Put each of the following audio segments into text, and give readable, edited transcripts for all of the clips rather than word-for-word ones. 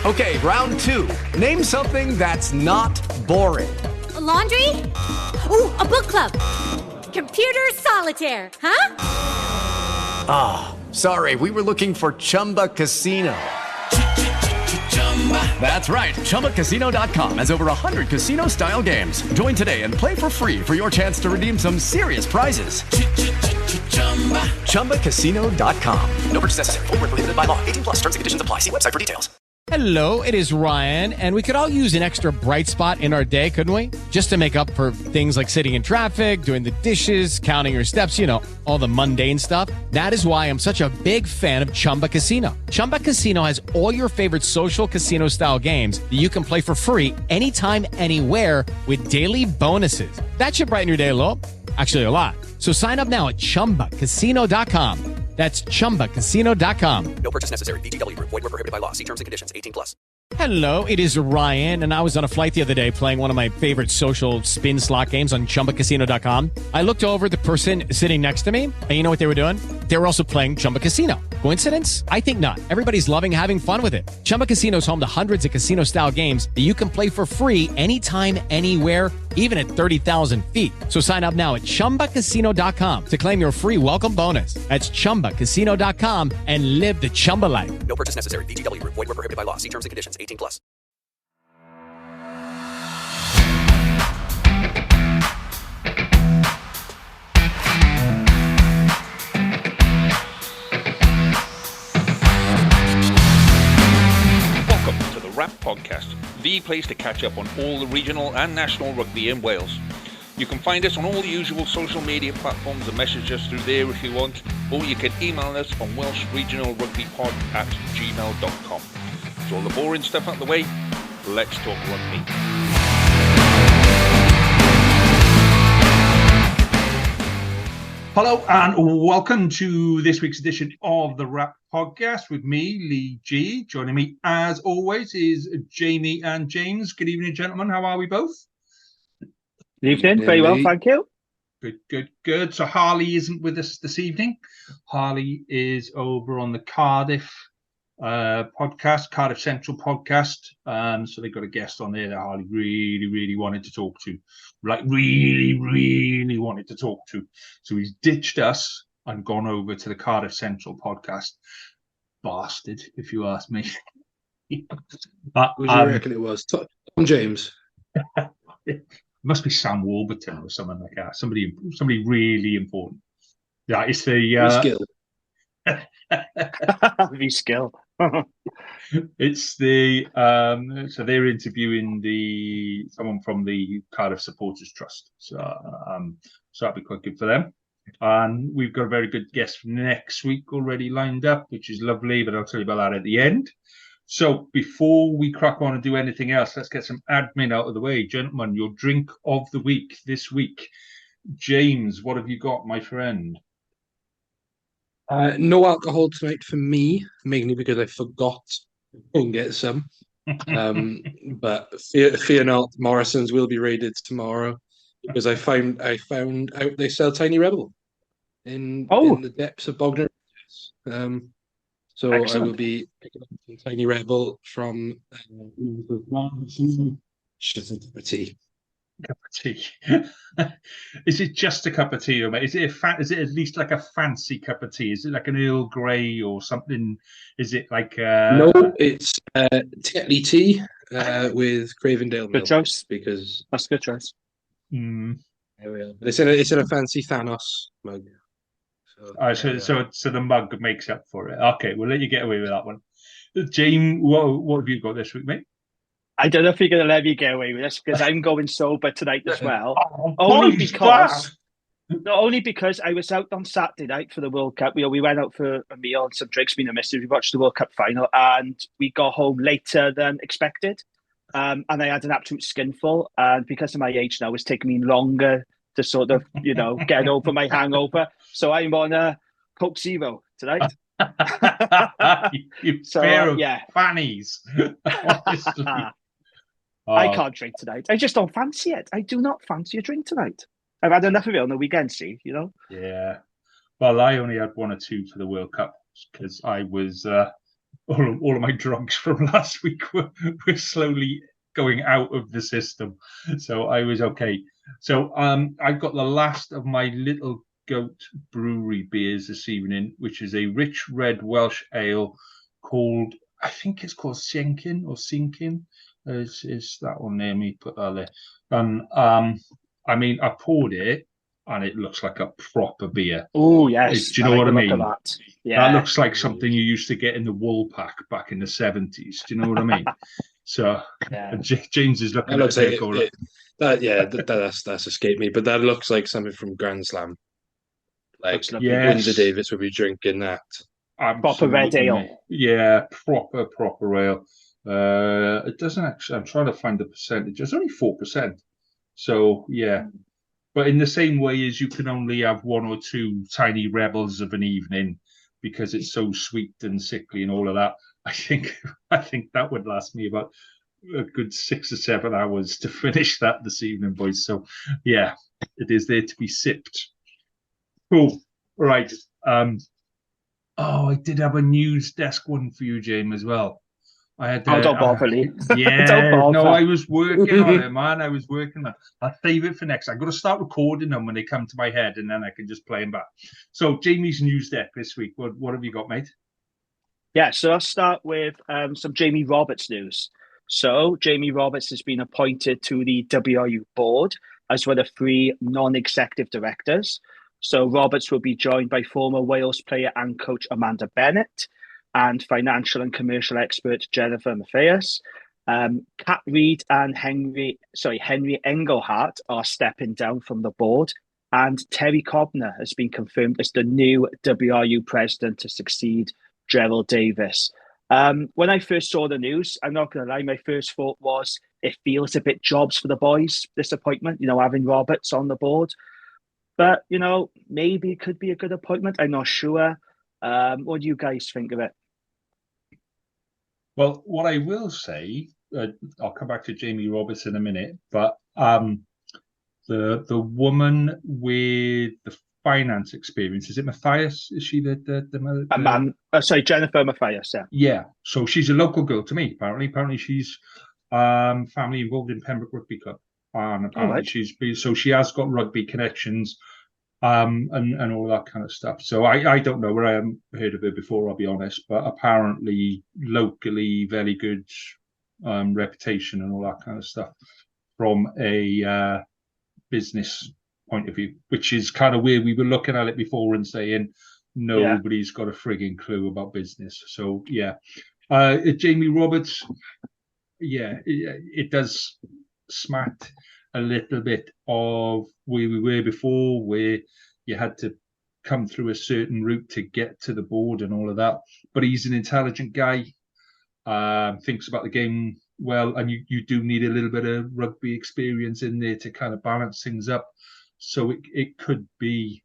Okay, round two. Name something that's not boring. A laundry? Ooh, a book club. Computer solitaire, huh? Ah, sorry, we were looking for Chumba Casino. That's right, ChumbaCasino.com has over 100 casino-style games. Join today and play for free for your chance to redeem some serious prizes. ChumbaCasino.com. No purchase necessary. Void where prohibited by law. 18 plus. Terms and conditions apply. See website for details. Hello, it is Ryan, and we could all use an extra bright spot in our day, couldn't we? Just to make up for things like sitting in traffic, doing the dishes, counting your steps, you know, all the mundane stuff. That is why I'm such a big fan of Chumba Casino. Chumba Casino has all your favorite social casino-style games that you can play for free anytime, anywhere with daily bonuses. That should brighten your day a little. Actually, a lot. So sign up now at ChumbaCasino.com. That's ChumbaCasino.com. No purchase necessary. VGW Group. Void where prohibited by law. See terms and conditions. 18 plus. Hello, it is Ryan, and I was on a flight the other day playing one of my favorite social spin slot games on ChumbaCasino.com. I looked over at the person sitting next to me, and you know what they were doing? They were also playing Chumba Casino. Coincidence? I think not. Everybody's loving having fun with it. Chumba Casino is home to hundreds of casino-style games that you can play for free anytime, anywhere, even at 30,000 feet. So sign up now at ChumbaCasino.com to claim your free welcome bonus. That's ChumbaCasino.com and live the Chumba life. No purchase necessary. VGW Group. Void where prohibited by law. See terms and conditions. 18 plus. Welcome to the Wrap Podcast, the place to catch up on all the regional and national rugby in Wales. You can find us on all the usual social media platforms and message us through there if you want, or you can email us on welshregionalrugbypod@gmail.com. So all the boring stuff out the way, let's talk rugby. Hello and welcome to this week's edition of the Wrap Podcast with me, Lee G. Joining me as always is Jamie and James. Good evening, gentlemen. How are we both? Good evening. Very well, thank you. Good. So Harley isn't with us this evening. Harley is over on the Cardiff podcast, Cardiff Central podcast. So they've got a guest on there that Harley really wanted to talk to. Really wanted to talk to. So he's ditched us and gone over to the Cardiff Central podcast. Bastard, if you ask me. Who do you reckon it was? Tom James? It must be Sam Warburton or someone like that. Somebody really important. Yeah, it's the skill. The skill. It's the so they're interviewing someone from the Cardiff Supporters Trust. So that'd be quite good for them. And we've got a very good guest for next week already lined up, which is lovely, but I'll tell you about that at the end. So before we crack on and do anything else, let's get some admin out of the way. Gentlemen, your drink of the week this week. James, what have you got, my friend? No alcohol tonight for me, mainly because I forgot to go and get some. But fear not, Morrison's will be raided tomorrow because I found out they sell Tiny Rebel in the depths of Bognor. So excellent. I will be picking up some Tiny Rebel from just a cup of tea. Cup of tea. Is it just a cup of tea, mate? Is it is it at least like a fancy cup of tea? Is it like an Earl Grey or something? Is it like No, it's Tetley tea with Cravendale milk. Good choice. Because that's a good choice. There we are. But it's in a fancy Thanos mug. So the mug makes up for it. Okay, we'll let you get away with that one. James, what have you got this week, mate? I don't know if you're going to let me get away with this because I'm going sober tonight as well. Only because I was out on Saturday night for the World Cup. We went out for a meal and some drinks. Me and the missus, we watched the World Cup final, and we got home later than expected. And I had an absolute skinful. And because of my age now, it's taken me longer to sort of, get over my hangover. So I'm on a Coke Zero tonight. you pair of fannies. Honestly. I can't drink tonight. I just don't fancy it. I do not fancy a drink tonight. I've had enough of it on the weekend, see, Yeah. Well, I only had one or two for the World Cup because I was all of my drugs from last week were slowly going out of the system, so I was okay. So I've got the last of my Little Goat Brewery beers this evening, which is a rich red Welsh ale called, I think it's called Sinkin or Sinkin. Is that one there? Me put that there. And I mean, I poured it, and it looks like a proper beer. Oh yes, Do you know what I mean? That. Yeah, that looks like something you used to get in the wool pack back in the 70s. Do you know what I mean? So James is looking that at looks that's escaped me, but that looks like something from Grand Slam. Like yes. Windsor Davis would be drinking that. Proper red ale. Yeah, proper ale. It doesn't actually. I'm trying to find the percentage. It's only 4%. So yeah, but in the same way as you can only have one or two tiny rebels of an evening because it's so sweet and sickly and all of that. I think that would last me about a good 6 or 7 hours to finish that this evening, boys. So yeah, it is there to be sipped. Cool. Right. I did have a news desk one for you, James, as well. I had don't bother me. Yeah, Don't bother. no, I was working on it, man. I was working on it. I'll save it for next. I've got to start recording them when they come to my head, and then I can just play them back. So, Jamie's news deck this week. What have you got, mate? Yeah, so I'll start with some Jamie Roberts news. So, Jamie Roberts has been appointed to the WRU board as one of 3 non-executive directors. So, Roberts will be joined by former Wales player and coach Amanda Bennett and financial and commercial expert Jennifer Mathias. Kat Reid and Henry Engelhardt are stepping down from the board, and Terry Cobner has been confirmed as the new WRU president to succeed Gerald Davis. When I first saw the news, I'm not going to lie, my first thought was it feels a bit jobs for the boys, this appointment, having Roberts on the board. But, maybe it could be a good appointment. I'm not sure. What do you guys think of it? Well, what I will say, I'll come back to Jamie Roberts in a minute, but the woman with the finance experience, is it Mathias? Is she Jennifer Mathias, yeah. Yeah, so she's a local girl to me, apparently. Apparently she's family involved in Pembroke Rugby Club. And apparently she has got rugby connections. And all that kind of stuff. So I don't know where I haven't heard of her before, I'll be honest, but apparently locally very good reputation and all that kind of stuff from a business point of view, which is kind of where we were looking at it before and saying nobody's got a frigging clue about business. So yeah, Jamie Roberts, it does smack a little bit of where we were before, where you had to come through a certain route to get to the board and all of that. But he's an intelligent guy, thinks about the game well, and you do need a little bit of rugby experience in there to kind of balance things up. So it could be,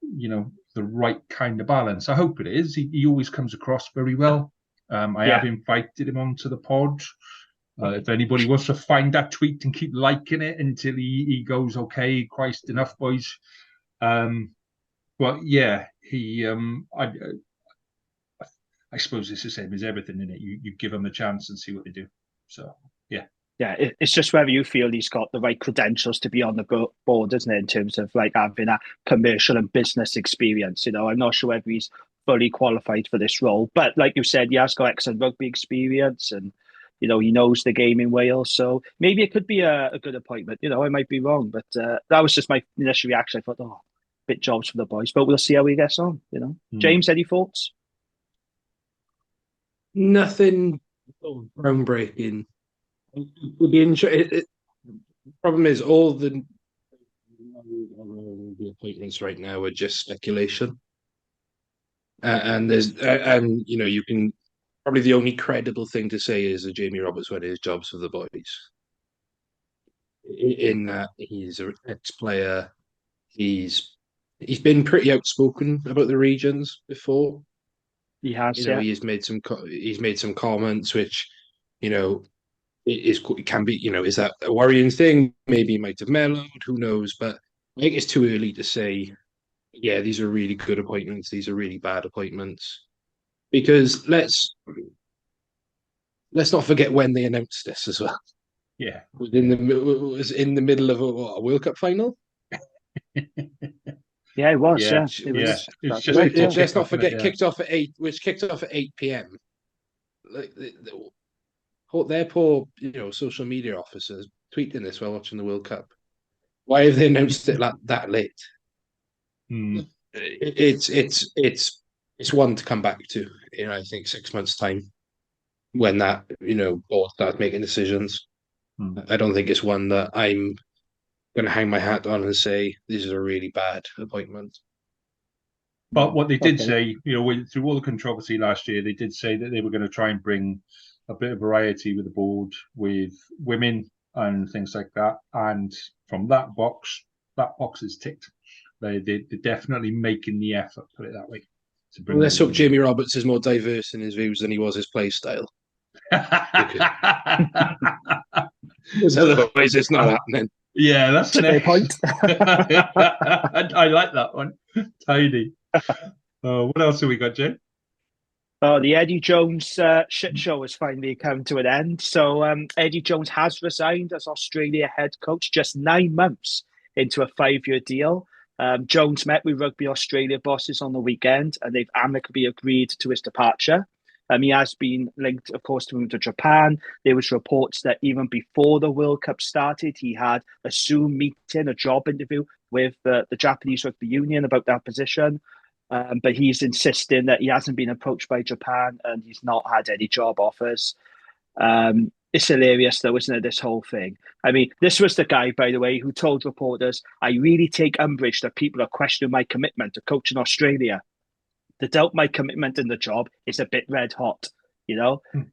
the right kind of balance. I hope it is. He always comes across very well. I have invited him onto the pod. If anybody wants to find that tweet and keep liking it until he goes, okay, Christ, enough, boys. But yeah, I suppose it's the same as everything in it. You give them a chance and see what they do. So yeah. Yeah, it's just whether you feel he's got the right credentials to be on the board, isn't it? In terms of like having a commercial and business experience. I'm not sure whether he's fully qualified for this role, but like you said, he has got excellent rugby experience and. He knows the game in Wales, so maybe it could be a good appointment. I might be wrong, but that was just my initial reaction. I thought, bit jobs for the boys, but we'll see how he gets on. James, any thoughts? Nothing groundbreaking. Would be interesting. The problem is all the appointments right now are just speculation, and you can. Probably the only credible thing to say is that Jamie Roberts won his jobs for the boys. In that he's an ex-player, he's been pretty outspoken about the regions before. He has, he's made some comments which, it can be, is that a worrying thing? Maybe he might have mellowed. Who knows? But I think it's too early to say. Yeah, these are really good appointments. These are really bad appointments. because let's not forget when they announced this as well. Yeah. Was in the middle of a World Cup final. Yeah, it was. Yeah, Yeah, it was. It's just Right, before let's not kickoff, forget innit? Yeah. kicked off at 8, which kicked off at 8 p.m. Like their poor, social media officers tweeting this while watching the World Cup. Why have they announced it that late? Hmm. It's one to come back to. I think 6 months time when that board starts making decisions. I don't think it's one that I'm going to hang my hat on and say this is a really bad appointment. But what they did Okay. say, through all the controversy last year, they did say that they were going to try and bring a bit of variety with the board, with women and things like that. And from that box is ticked. They're definitely making the effort, put it that way. To bring Let's hope women Jamie Roberts is more diverse in his views than he was his play style. Because otherwise, it's not happening. Yeah, that's an fair point. I like that one. Tidy. What else have we got, Jay? Oh, the Eddie Jones shit show has finally come to an end. So Eddie Jones has resigned as Australia head coach just 9 months into a 5-year deal. Jones met with Rugby Australia bosses on the weekend, and they've amicably agreed to his departure. He has been linked, of course, to move to Japan. There was reports that even before the World Cup started, he had a Zoom meeting, a job interview with the Japanese Rugby Union about that position. But he's insisting that he hasn't been approached by Japan and he's not had any job offers. It's hilarious, though, isn't it, this whole thing? I mean, this was the guy, by the way, who told reporters, I really take umbrage that people are questioning my commitment to coaching Australia. To doubt my commitment in the job is a bit red hot,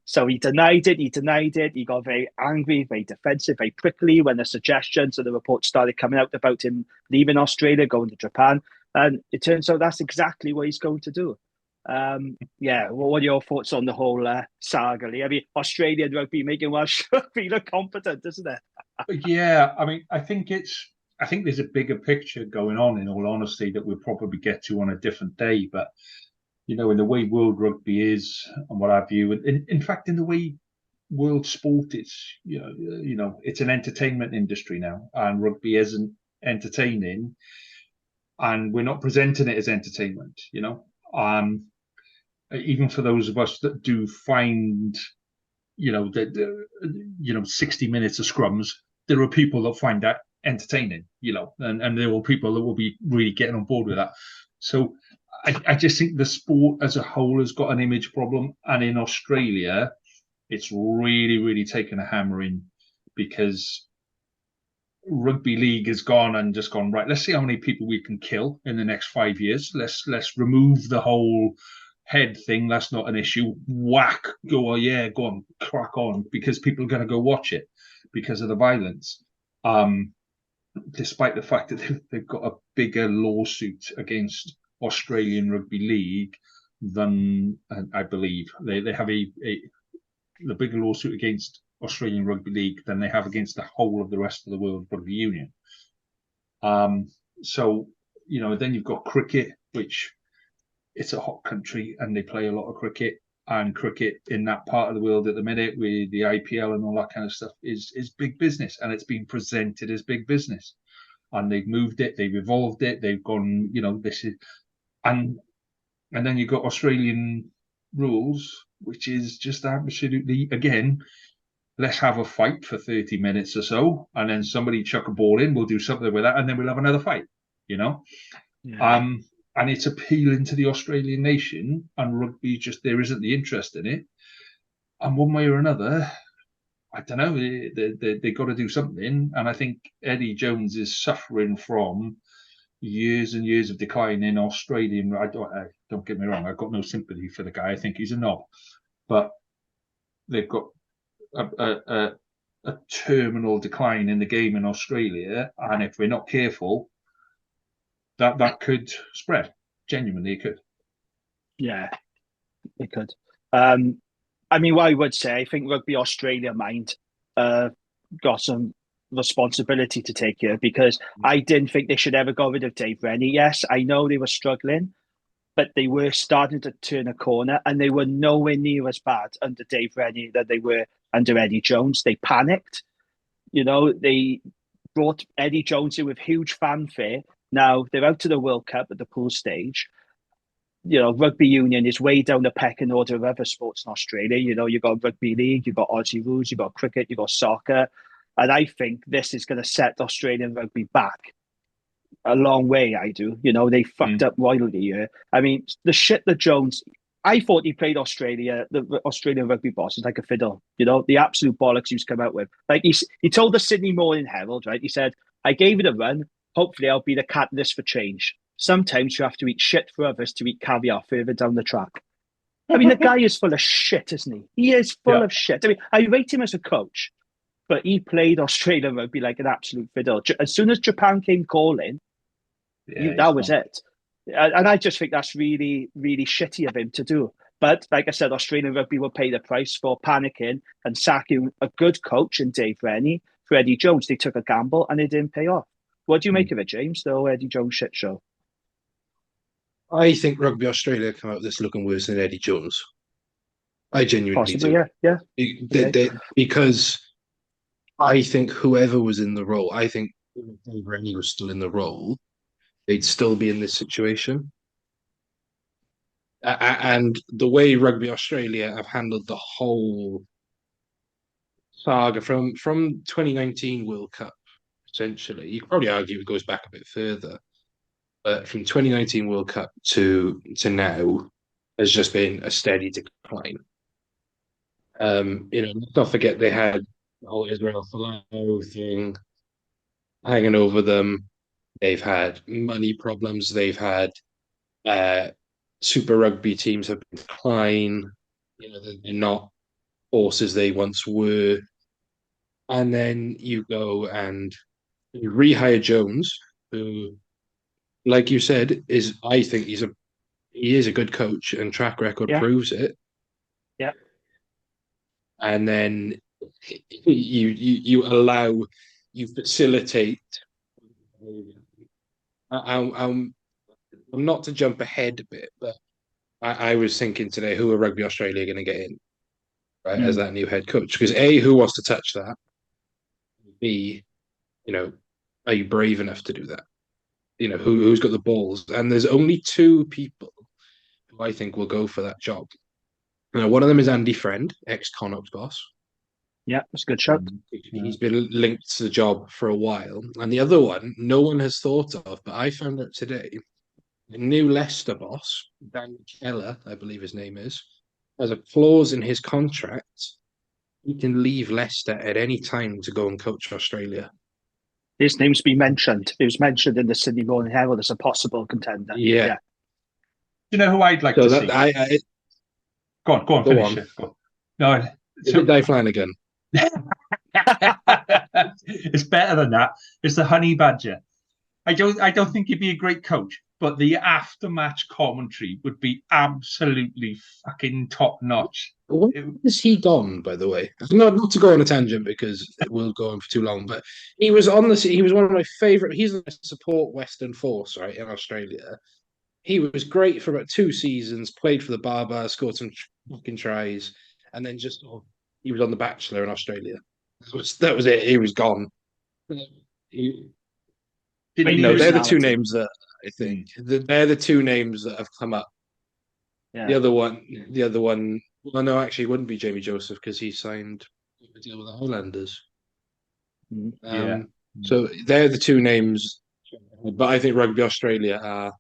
So he denied it. He got very angry, very defensive, very prickly when the suggestions and the reports started coming out about him leaving Australia, going to Japan. And it turns out that's exactly what he's going to do. What are your thoughts on the whole saga, Lee? I mean, Australian rugby making Welsh rugby look competent, isn't it? Yeah, I mean, I think there's a bigger picture going on, in all honesty, that we'll probably get to on a different day. But in the way world rugby is and what have you, in fact, in the way world sport is, it's an entertainment industry now, and rugby isn't entertaining, and we're not presenting it as entertainment. Even for those of us that do find, that 60 minutes of scrums, there are people that find that entertaining, and there are people that will be really getting on board with that. So I just think the sport as a whole has got an image problem, and in Australia, it's really, really taken a hammering because rugby league has gone right. Let's see how many people we can kill in the next 5 years. Let's remove the whole head thing. That's not an issue. Whack, go on, crack on, because people are going to go watch it because of the violence. Despite the fact that they've got a bigger lawsuit against Australian Rugby League than I believe they have the bigger lawsuit against Australian Rugby League than they have against the whole of the rest of the World Rugby Union. So then you've got cricket, which it's a hot country and they play a lot of cricket, and cricket in that part of the world at the minute with the IPL and all that kind of stuff is big business, and it's been presented as big business, and they've moved it, they've evolved it, they've gone, this is, and then you've got Australian rules, which is just absolutely, again, let's have a fight for 30 minutes or so, and then somebody chuck a ball in, we'll do something with that, and then we'll have another fight, Yeah. And it's appealing to the Australian nation, and rugby there isn't the interest in it. And one way or another, I don't know, they got to do something. And I think Eddie Jones is suffering from years and years of decline in Australian. Don't get me wrong, I've got no sympathy for the guy. I think he's a knob, but they've got a terminal decline in the game in Australia, and if we're not careful, that could spread. Genuinely, it could. Yeah, it could. I mean, what I would say, I think Rugby Australia mind got some responsibility to take here, because I didn't think they should ever go rid of Dave Rennie. Yes, I know they were struggling, but they were starting to turn a corner, and they were nowhere near as bad under Dave Rennie than they were under Eddie Jones. They panicked. They brought Eddie Jones in with huge fanfare. Now they're out to the World Cup at the pool stage. Rugby union is way down the pecking order of other sports in Australia. You've got rugby league, you've got Aussie rules, you've got cricket, you've got soccer. And I think this is going to set Australian rugby back a long way, I do. They fucked up royally here. I mean, the shit that Jones... I thought he played the Australian rugby bosses like a fiddle. The absolute bollocks he was come out with. Like he told the Sydney Morning Herald, right? He said, I gave it a run. Hopefully I'll be the catalyst for change. Sometimes you have to eat shit for others to eat caviar further down the track. I mean, the guy is full of shit, isn't he? He is full of shit. I mean, I rate him as a coach, but he played Australian rugby like an absolute fiddle. As soon as Japan came calling, that was it. And I just think that's really, really shitty of him to do. But like I said, Australian rugby will pay the price for panicking and sacking a good coach in Dave Rennie for Eddie Jones. They took a gamble and it didn't pay off. What do you make of it, James? The whole Eddie Jones shit show. I think Rugby Australia come out of this looking worse than Eddie Jones. I genuinely Possibly, do. Yeah. Because I think whoever was in the role, I think if Dave Rennie was still in the role, they'd still be in this situation. And the way Rugby Australia have handled the whole saga from 2019 World Cup, essentially, you could probably argue it goes back a bit further, but from 2019 World Cup to now has just been a steady decline. Let's not forget they had the whole Israel Folau thing hanging over them. They've had money problems. They've had Super Rugby teams have been decline. They're not forces they once were. And then you go and you rehire Jones, who, like you said, I think he is a good coach and track record proves it. Yeah. And then you facilitate. I'm not to jump ahead a bit, but I was thinking today, who are Rugby Australia going to get in, right, as that new head coach? Because A, who wants to touch that? B, are you brave enough to do that? Who's got the balls? And there's only two people who I think will go for that job. Now, one of them is Andy Friend, ex-Connacht boss. Yeah, that's a good shout. He's been linked to the job for a while. And the other one, no one has thought of, but I found out today, the new Leicester boss, Dan Keller, I believe his name is, has a clause in his contract. He can leave Leicester at any time to go and coach Australia. His name's been mentioned. It was mentioned in the Sydney Morning Herald as a possible contender. Yeah. You know who I'd like to see? Go on, finish it. Go on. No, Dave Flanagan. It's better than that. It's the Honey Badger. I don't think he'd be a great coach, but the after-match commentary would be absolutely fucking top-notch. Where is he gone, by the way? Not to go on a tangent because it will go on for too long, but he was one of my favourite. He's the support Western Force, right, in Australia. He was great for about 2 seasons, played for the Barbars, scored some fucking tries, and then he was on The Bachelor in Australia. That was it. He was gone. They're the two names that I think they're the two names that have come up. Yeah. The other one. Well, no, actually, it wouldn't be Jamie Joseph because he signed a deal with the Highlanders. So they're the two names, but I think Rugby Australia are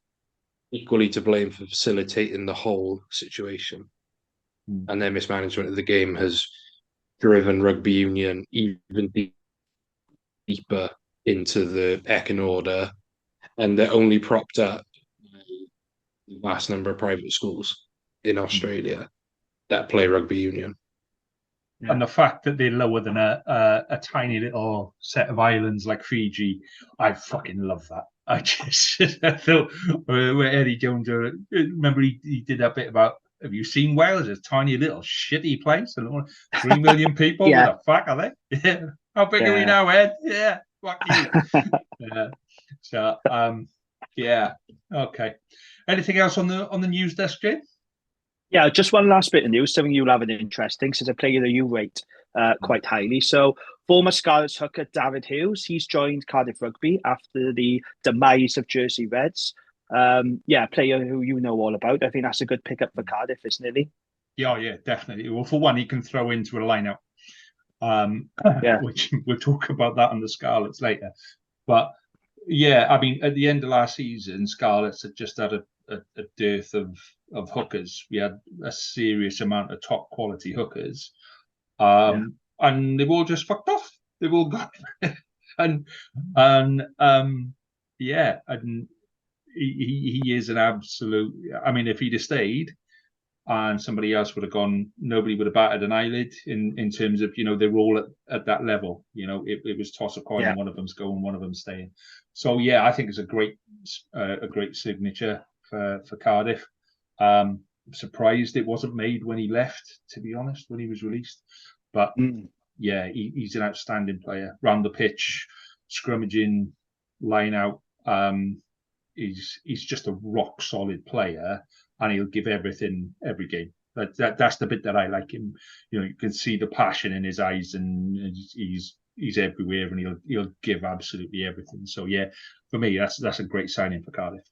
equally to blame for facilitating the whole situation, and their mismanagement of the game has driven rugby union even deeper into the pecking order, and they're only propped up by a vast number of private schools in Australia that play rugby union. Yeah. And the fact that they're lower than a tiny little set of islands like Fiji, I fucking love that. I thought where Eddie Jones, remember he did that bit about, have you seen Wales? It's a tiny little shitty place. 3 million people. Yeah. What the fuck are they? How big are we now, Ed? Yeah, fuck you. So Yeah. Okay. Anything else on the news desk, Jane? Yeah, just one last bit of news, something you'll have an interesting, since a player that you rate quite highly. So, former Scarlets hooker David Hughes, he's joined Cardiff Rugby after the demise of Jersey Reds. Yeah, a player who you know all about. I think that's a good pickup for Cardiff, isn't it, Yeah, definitely. Well, for one, he can throw into a lineup, Yeah. which we'll talk about that on the Scarlets later. But yeah, I mean, at the end of last season, Scarlets had just had a dearth of hookers. We had a serious amount of top quality hookers, and they've all just fucked off. They've all gone, and yeah, and he is an absolute. I mean, if he'd have stayed, and somebody else would have gone, nobody would have batted an eyelid in terms of, they're all at that level. It was toss a coin, and one of them's going, one of them's staying. So yeah, I think it's a great signature for Cardiff. Surprised it wasn't made when he left, to be honest, when he was released. But yeah, he's an outstanding player. Round the pitch, scrummaging, line out. He's just a rock solid player, and he'll give everything every game. That's the bit that I like him. You can see the passion in his eyes, and he's everywhere, and he'll give absolutely everything. So yeah, for me, that's a great signing for Cardiff.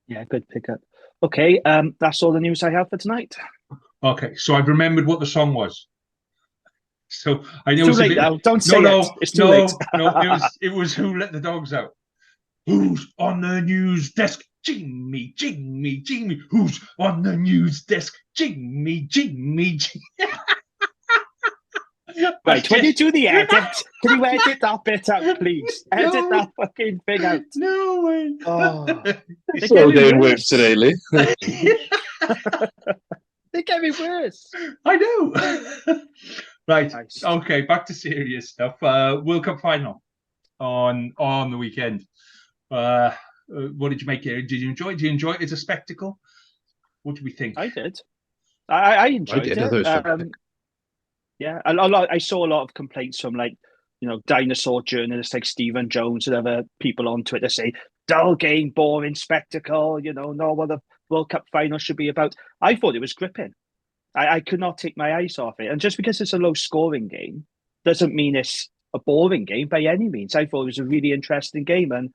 Yeah, good pickup. Okay, that's all the news I have for tonight. Okay, so I've remembered what the song was. So I know it's too late now. Don't say it. It's too late. No, it was Who Let the Dogs Out. Who's on the news desk? Jimmy. Who's on the news desk? Jimmy. Right, when you do the edit, can you edit that bit out, please? Edit that fucking thing out. No way. Oh, so doing work today, Lee. They get me worse. I know. Right. Nice. Okay, back to serious stuff. World Cup final on the weekend. What did you make here? Did you enjoy it? Did you enjoy it as a spectacle? What did we think? I did. I enjoyed it. Yeah, I saw a lot of complaints from dinosaur journalists like Stephen Jones and other people on Twitter say dull game, boring spectacle. Not what the World Cup final should be about. I thought it was gripping. I could not take my eyes off it, and just because it's a low scoring game doesn't mean it's a boring game by any means. I thought it was a really interesting game, and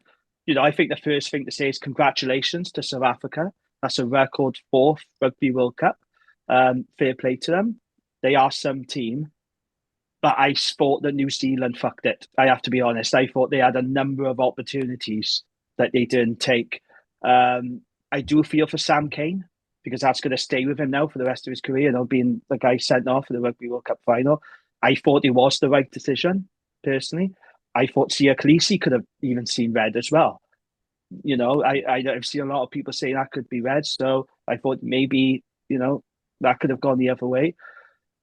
I think the first thing to say is congratulations to South Africa. That's a record 4th Rugby World Cup. Fair play to them. They are some team. But I thought that New Zealand fucked it. I have to be honest. I thought they had a number of opportunities that they didn't take. I do feel for Sam Cane, because that's going to stay with him now for the rest of his career, being the guy sent off for the Rugby World Cup final. I thought it was the right decision, personally. I thought Sia Khaleesi could have even seen red as well. I've seen a lot of people saying that could be red, so I thought maybe, that could have gone the other way.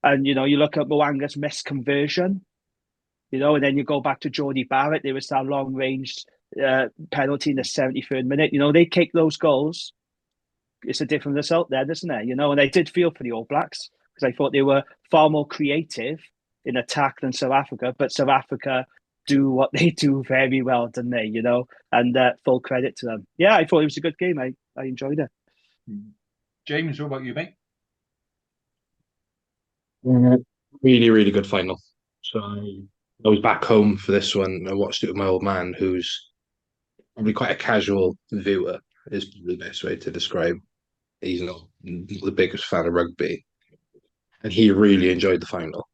And, you look at Mwanga's missed conversion, and then you go back to Jordie Barrett. There was that long-range penalty in the 73rd minute. They kick those goals. It's a different result there, isn't there? And I did feel for the All Blacks, because I thought they were far more creative in attack than South Africa, but South Africa do what they do very well, don't they? And full credit to them. Yeah, I thought it was a good game. I enjoyed it. James, what about you, mate? Really, really good final. So I was back home for this one. I watched it with my old man, who's probably quite a casual viewer, is the best way to describe. He's not the biggest fan of rugby, and he really enjoyed the final.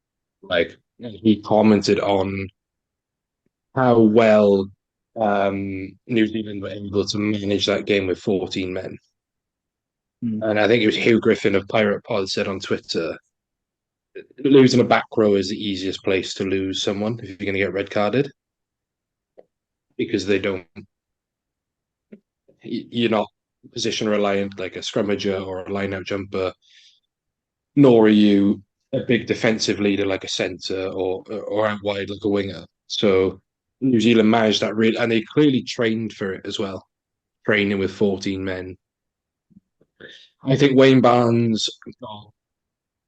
He commented on how well New Zealand were able to manage that game with 14 men. And I think it was Hugh Griffin of Pirate Pod said on Twitter, losing a back row is the easiest place to lose someone if you're going to get red carded, because you're not position reliant like a scrummager or a line out jumper, nor are you a big defensive leader like a centre or out wide like a winger. So New Zealand managed that really, and they clearly trained for it as well, training with 14 men. I think Wayne Barnes got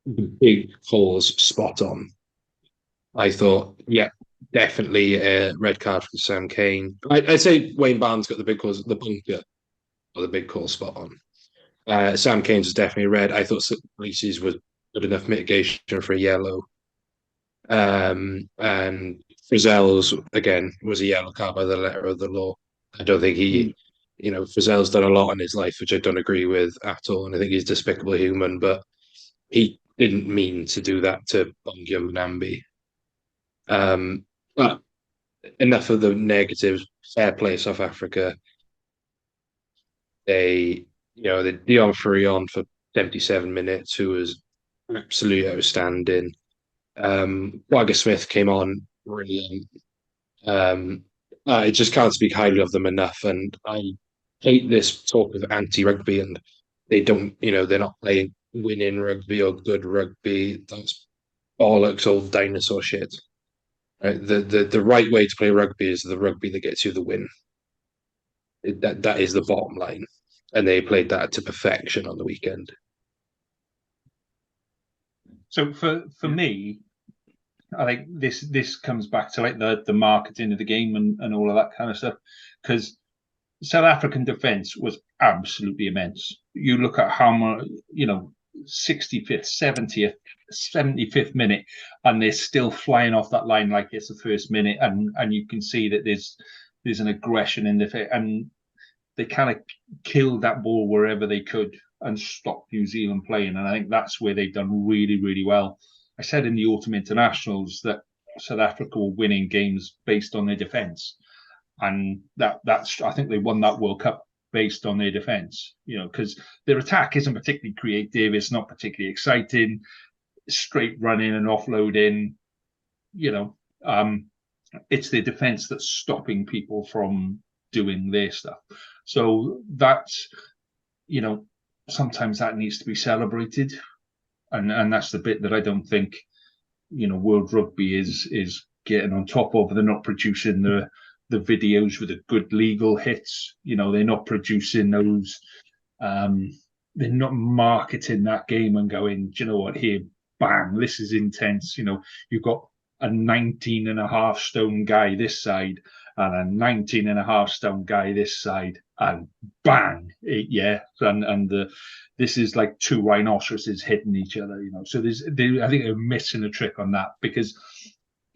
the big calls spot on. I thought, yeah, definitely a red card for Sam Kane. I'd say Wayne Barnes got the big calls, the bunker, or the big call spot on. Sam Kane's was definitely red. I thought Lisi's was good enough mitigation for a yellow. And Frizzell's, again, was a yellow card by the letter of the law. I don't think Frizzell's done a lot in his life, which I don't agree with at all. And I think he's a despicable human, but he didn't mean to do that to Bongyum Nambi. But enough of the negatives. Fair play, South Africa. They Dion Furion for 77 minutes, who was absolutely outstanding. Wagga Smith came on brilliant. I just can't speak highly of them enough, and I hate this talk of anti-rugby, and they don't, they're not playing winning rugby or good rugby. That's bollocks, old dinosaur shit. Right? The right way to play rugby is the rugby that gets you the win. That is the bottom line, and they played that to perfection on the weekend. So for me, I think this comes back to like the marketing of the game and all of that kind of stuff, because South African defence was absolutely immense. You look at how much, 65th, 70th, 75th minute, and they're still flying off that line like it's the first minute, and you can see that there's an aggression in the, and they kind of killed that ball wherever they could and stopped New Zealand playing. And I think that's where they've done really, really well. I said in the autumn internationals that South Africa were winning games based on their defence, and that's I think they won that World Cup based on their defence. Because their attack isn't particularly creative, it's not particularly exciting, straight running and offloading. It's their defence that's stopping people from doing their stuff. So that's sometimes that needs to be celebrated. And that's the bit that I don't think, World Rugby is getting on top of. They're not producing the videos with the good legal hits. They're not producing those. They're not marketing that game and going, do you know what? Here, bang, this is intense. You've got a 19.5 stone guy this side and a 19.5 stone guy this side, and bang, this is like two rhinoceroses hitting each other, So I think they're missing a trick on that, because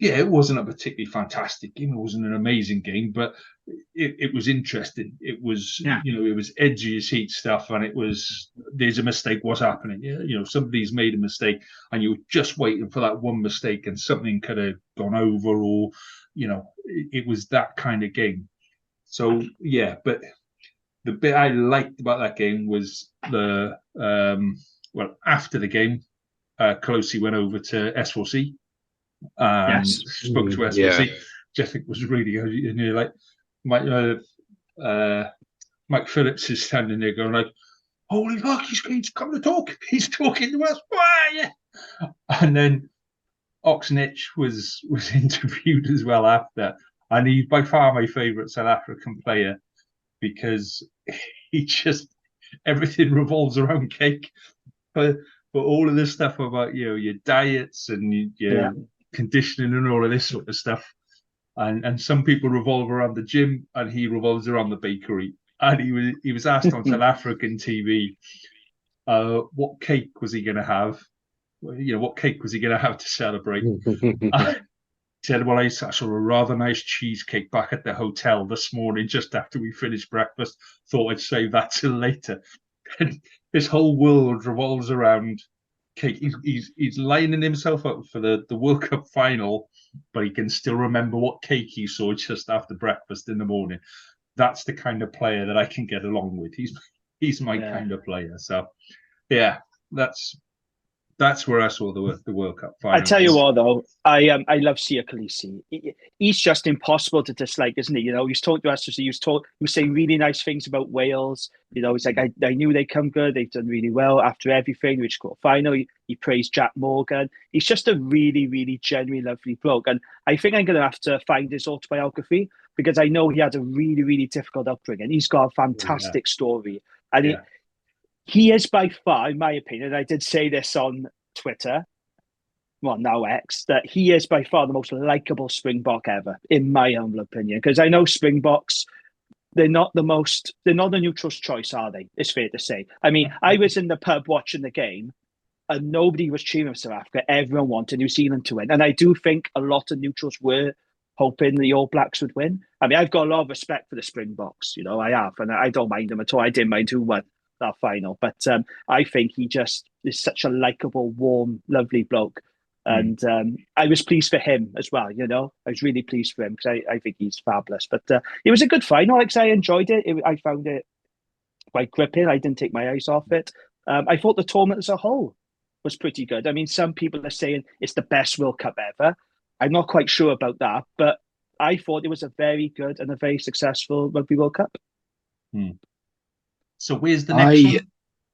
it wasn't a particularly fantastic game. It wasn't an amazing game, but it was interesting. It was, it was edgy as heat stuff, and it was, there's a mistake, what's happening? Somebody's made a mistake, and you were just waiting for that one mistake, and something could have gone over, or, it was that kind of game. So, but the bit I liked about that game was after the game, Colosi went over to S4C and spoke to S4C, which I think was really good. And Mike Phillips is standing there going like, "Holy fuck, he's going to come to talk. He's talking to us." And then Oxenich was interviewed as well after, and he's by far my favourite South African player, because he just, everything revolves around cake. But all of this stuff about your diets and your conditioning and all of this sort of stuff, and some people revolve around the gym, and he revolves around the bakery. And he was asked on South African TV, what cake was he going to have? What cake was he going to have to celebrate? He said, "Well, I saw a rather nice cheesecake back at the hotel this morning just after we finished breakfast. Thought I'd save that till later." And his whole world revolves around cake. He's lining himself up for the World Cup final, but he can still remember what cake he saw just after breakfast in the morning. That's the kind of player that I can get along with. He's my kind of player. So, that's where I saw the World Cup final. I tell you what, though, I love Sia Khaleesi. He's just impossible to dislike, isn't he? He's talked to us. He was saying really nice things about Wales. He's like, I knew they'd come good. They've done really well after everything. We just got a final. He praised Jack Morgan. He's just a really, really genuine, lovely bloke. And I think I'm going to have to find his autobiography, because I know he had a really, really difficult upbringing. He's got a fantastic story. And he is by far, in my opinion, I did say this on Twitter, well, now ex, that he is by far the most likable Springbok ever, in my humble opinion. Because I know Springboks, they're not the neutral's choice, are they? It's fair to say. I mean, I was in the pub watching the game, and nobody was cheering for South Africa. Everyone wanted New Zealand to win. And I do think a lot of neutrals were hoping the All Blacks would win. I mean, I've got a lot of respect for the Springboks, I have, and I don't mind them at all. I didn't mind who won that final. But I think he just is such a likable, warm, lovely bloke. And I was pleased for him as well, I was really pleased for him because I think he's fabulous. But it was a good final. Like I say, I enjoyed it. I found it quite gripping. I didn't take my eyes off it. I thought the tournament as a whole was pretty good. I mean, some people are saying it's the best World Cup ever. I'm not quite sure about that, but I thought it was a very good and a very successful Rugby World Cup. So where's the next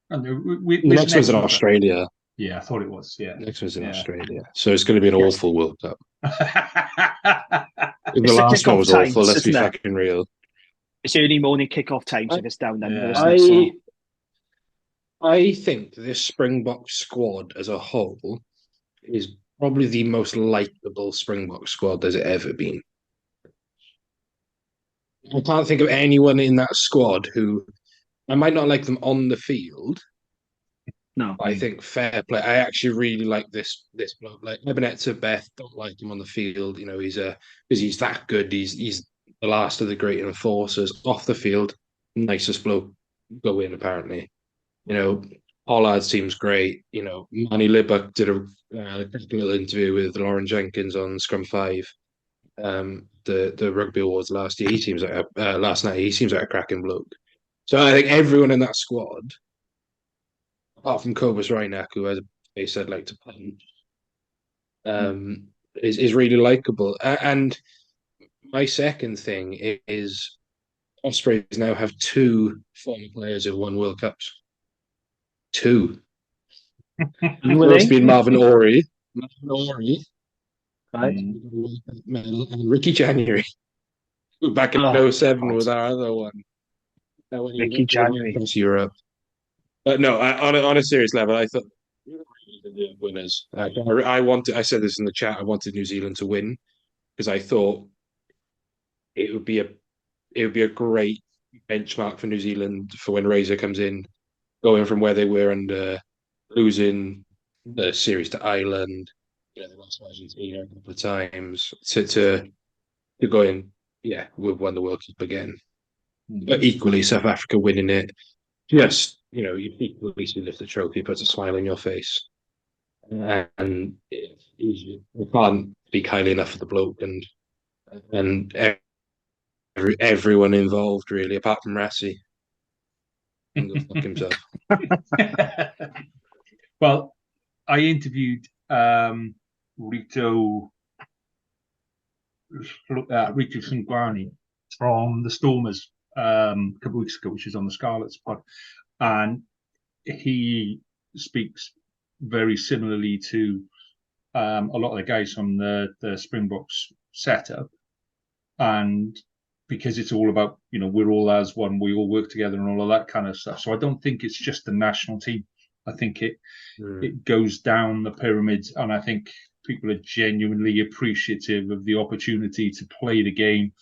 one? The next one's in Australia. Yeah, I thought it was. Yeah, next one's in Australia. So it's going to be an awful World Cup. The It's last one was kickoff awful. times, Let's be isn't it? fucking real. It's early morning kickoff times if it's down under, isn't it? I So, I think this Springbok squad as a whole is probably the most likable Springbok squad there's ever been. I can't think of anyone in that squad who I might not like them on the field. no. I think fair play. I actually really like this bloke. Like Ebenezer Beth, don't like him on the field. He's because he's that good. He's the last of the great enforcers. Off the field, nicest bloke go in apparently. Pollard seems great. Manny Libbuck did a little interview with Lauren Jenkins on Scrum 5, the Rugby Awards last year. Last night. He seems like a cracking bloke. So I think everyone in that squad, apart from Cobus Reinach, who has a face I'd like to punch, is really likable. And my second thing is Ospreys now have 2 former players who've won World Cups. 2. First being Marvin Ory. Right. And Ricky January, who back in 07 was our other one. Ricky January. Across Europe. But no, on a serious level, I thought the winners. I said this in the chat. I wanted New Zealand to win because I thought it would be a great benchmark for New Zealand for when Razor comes in, going from where they were and losing the series to Ireland. They lost to Argentina a couple of times to go in. Yeah, we've won the World Cup again, but equally South Africa winning it. Just you equally lift the trophy, puts a smile on your face, and you can't be kind enough for the bloke and everyone involved really, apart from Rassie. Can go fuck himself. Well, I interviewed Rito Sungwani from the Stormers a couple of weeks ago, which is on the Scarlets pod, and he speaks very similarly to a lot of the guys from the Springboks setup, and because it's all about we're all as one, we all work together and all of that kind of stuff. So I don't think it's just the national team. I think it goes down the pyramids, and I think people are genuinely appreciative of the opportunity to play the game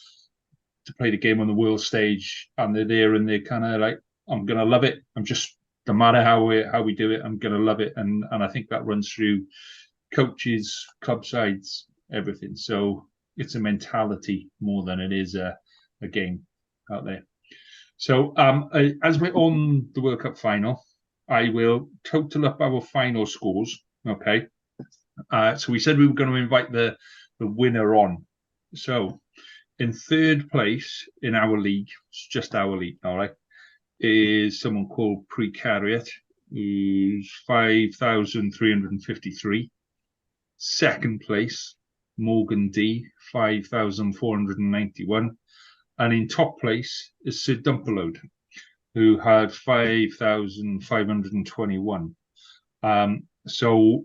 on the world stage, and they're there and they're kind of like, I'm gonna love it. I'm just, no matter how we do it, I'm gonna love it, and I think that runs through coaches, club sides, everything. So it's a mentality more than it is a game out there. So as we're on the World Cup final, I will total up our final scores. Okay. So we said we were going to invite the winner on. So in third place in our league, it's just our league, all right, is someone called Precariat, who's 5,353. Second place, Morgan D, 5,491. And in top place is Sid Dumpelode, who had 5,521. So,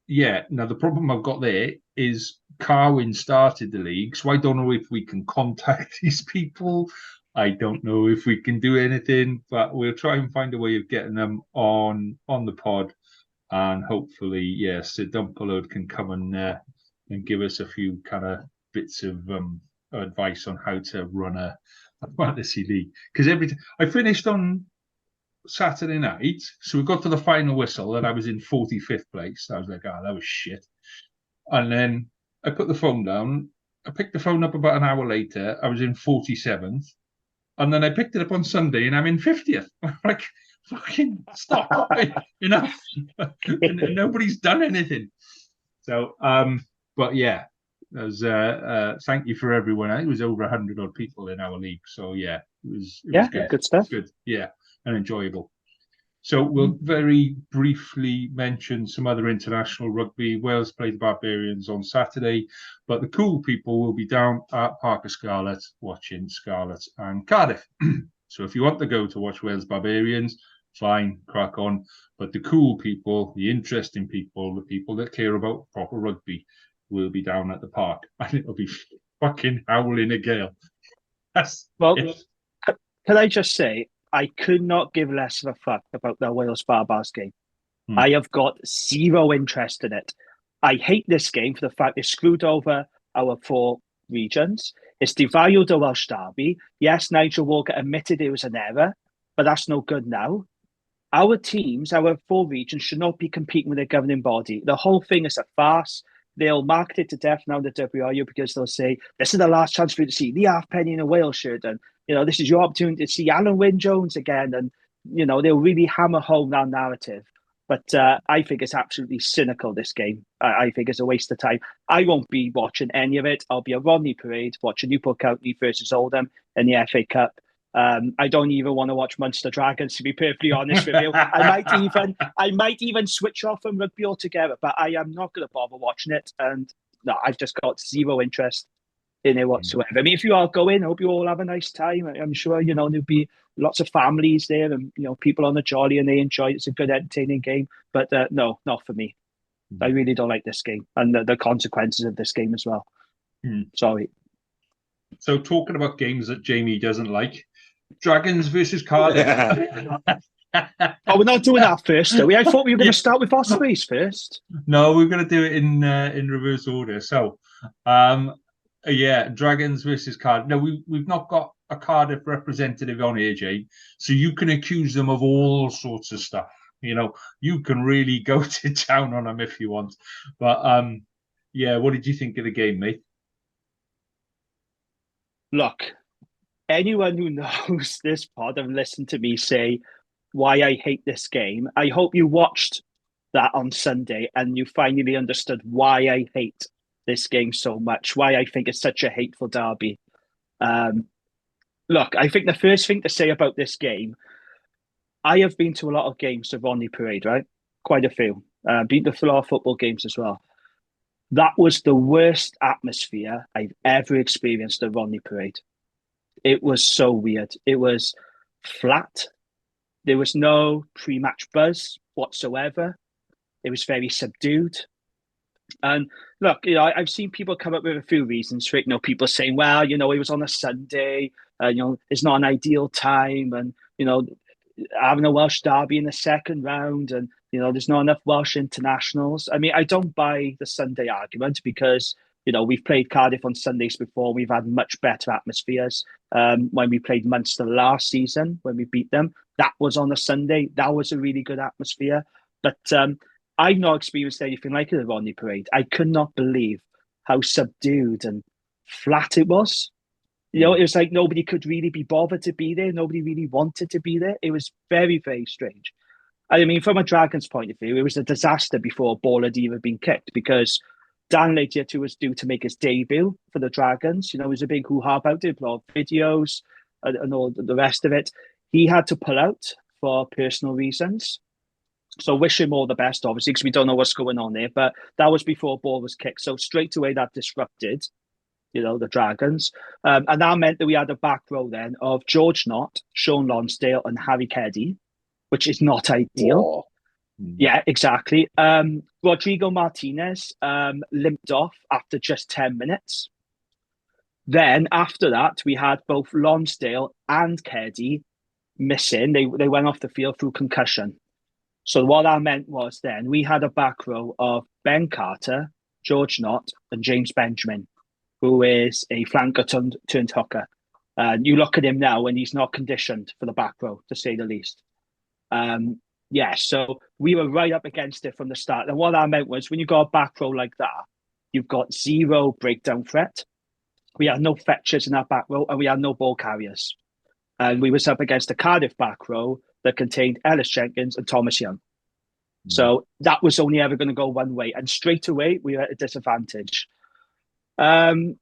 yeah, now the problem I've got there is Carwin started the league, so I don't know if we can contact these people. I don't know if we can do anything, but we'll try and find a way of getting them on the pod and hopefully, Sid Dumpelode can come and give us a few kind of bits of advice on how to run a fantasy league. Because I finished on Saturday night, so we got to the final whistle, and I was in 45th place. I was like, that was shit. And then I put the phone down. I picked the phone up about an hour later. I was in 47th. And then I picked it up on Sunday and I'm in 50th. I'm like, fucking stop. Enough. And nobody's done anything. So, but yeah, there's thank you for everyone. I think it was over 100 odd people in our league. So yeah, it was good stuff. Good. Yeah, and enjoyable. So we'll very briefly mention some other international rugby. Wales played the Barbarians on Saturday, but the cool people will be down at Parker Scarlet watching Scarlets and Cardiff. So if you want to go to watch Wales Barbarians, fine, crack on. But the cool people, the interesting people, the people that care about proper rugby will be down at the park, and it'll be fucking howling a gale. Can I just say, I could not give less of a fuck about the Wales Barbars game. I have got zero interest in it. I hate this game for the fact it screwed over our 4 regions. It's devalued the Welsh derby. Yes, Nigel Walker admitted it was an error, but that's no good now. Our teams, our 4 regions, should not be competing with their governing body. The whole thing is a farce. They'll market it to death now, the WRU, because they'll say, this is the last chance for you to see the halfpenny in a Wales shirt. And, this is your opportunity to see Alan Wynne-Jones again. And, they'll really hammer home that narrative. But I think it's absolutely cynical, this game. I think it's a waste of time. I won't be watching any of it. I'll be at Rodney Parade watching Newport County versus Oldham in the FA Cup. I don't even want to watch Munster Dragons, to be perfectly honest with you. I might even switch off from rugby altogether, but I am not going to bother watching it. And no, I've just got zero interest in it whatsoever. I mean, if you all go in, I hope you all have a nice time. I'm sure, there'll be lots of families there and, people on the jolly and they enjoy it. It's a good, entertaining game. But no, not for me. I really don't like this game and the consequences of this game as well. Sorry. So talking about games that Jamie doesn't like, Dragons versus Cardiff. We're not doing that first, are we? I thought we were going to start with Ospreys first. No, we're going to do it in reverse order. So, Dragons versus Cardiff. No, we've not got a Cardiff representative on here, Jane. So you can accuse them of all sorts of stuff. You can really go to town on them if you want. But what did you think of the game, mate? Look, anyone who knows this pod and listened to me say why I hate this game, I hope you watched that on Sunday and you finally understood why I hate this game so much, why I think it's such a hateful derby. Look, I think the first thing to say about this game, I have been to a lot of games to Rodney Parade, right? Quite a few. Been to a lot of football games as well. That was the worst atmosphere I've ever experienced at Rodney Parade. It was so weird. It was flat. There was no pre-match buzz whatsoever. It was very subdued. And look, I've seen people come up with a few reasons for it. People saying, well, it was on a Sunday. It's not an ideal time. And, having a Welsh derby in the second round and, there's not enough Welsh internationals. I mean, I don't buy the Sunday argument because, we've played Cardiff on Sundays before. We've had much better atmospheres. When we played Munster last season, when we beat them, that was on a Sunday. That was a really good atmosphere. But I've not experienced anything like it at Rodney Parade. I could not believe how subdued and flat it was. It was like nobody could really be bothered to be there. Nobody really wanted to be there. It was very, very strange. I mean, from a Dragons point of view, it was a disaster before a ball had even been kicked because Dan Leitiatu was due to make his debut for the Dragons. It was a big hoo-ha about it, a lot of videos and all the rest of it. He had to pull out for personal reasons. So wish him all the best, obviously, because we don't know what's going on there. But that was before a ball was kicked. So straight away that disrupted, the Dragons. And that meant that we had a back row then of George Knott, Sean Lonsdale and Harry Keddy, which is not ideal. Whoa. Yeah, exactly. Rodrigo Martinez limped off after just 10 minutes. Then after that, we had both Lonsdale and Keddy missing. They went off the field through concussion. So what that meant was then we had a back row of Ben Carter, George Knott, and James Benjamin, who is a flanker turned hooker. You look at him now and he's not conditioned for the back row, to say the least. So we were right up against it from the start. And what that meant was when you got a back row like that, you've got zero breakdown threat. We had no fetchers in our back row and we had no ball carriers. And we was up against the Cardiff back row that contained Ellis Jenkins and Thomas Young. So that was only ever going to go one way. And straight away, we were at a disadvantage. It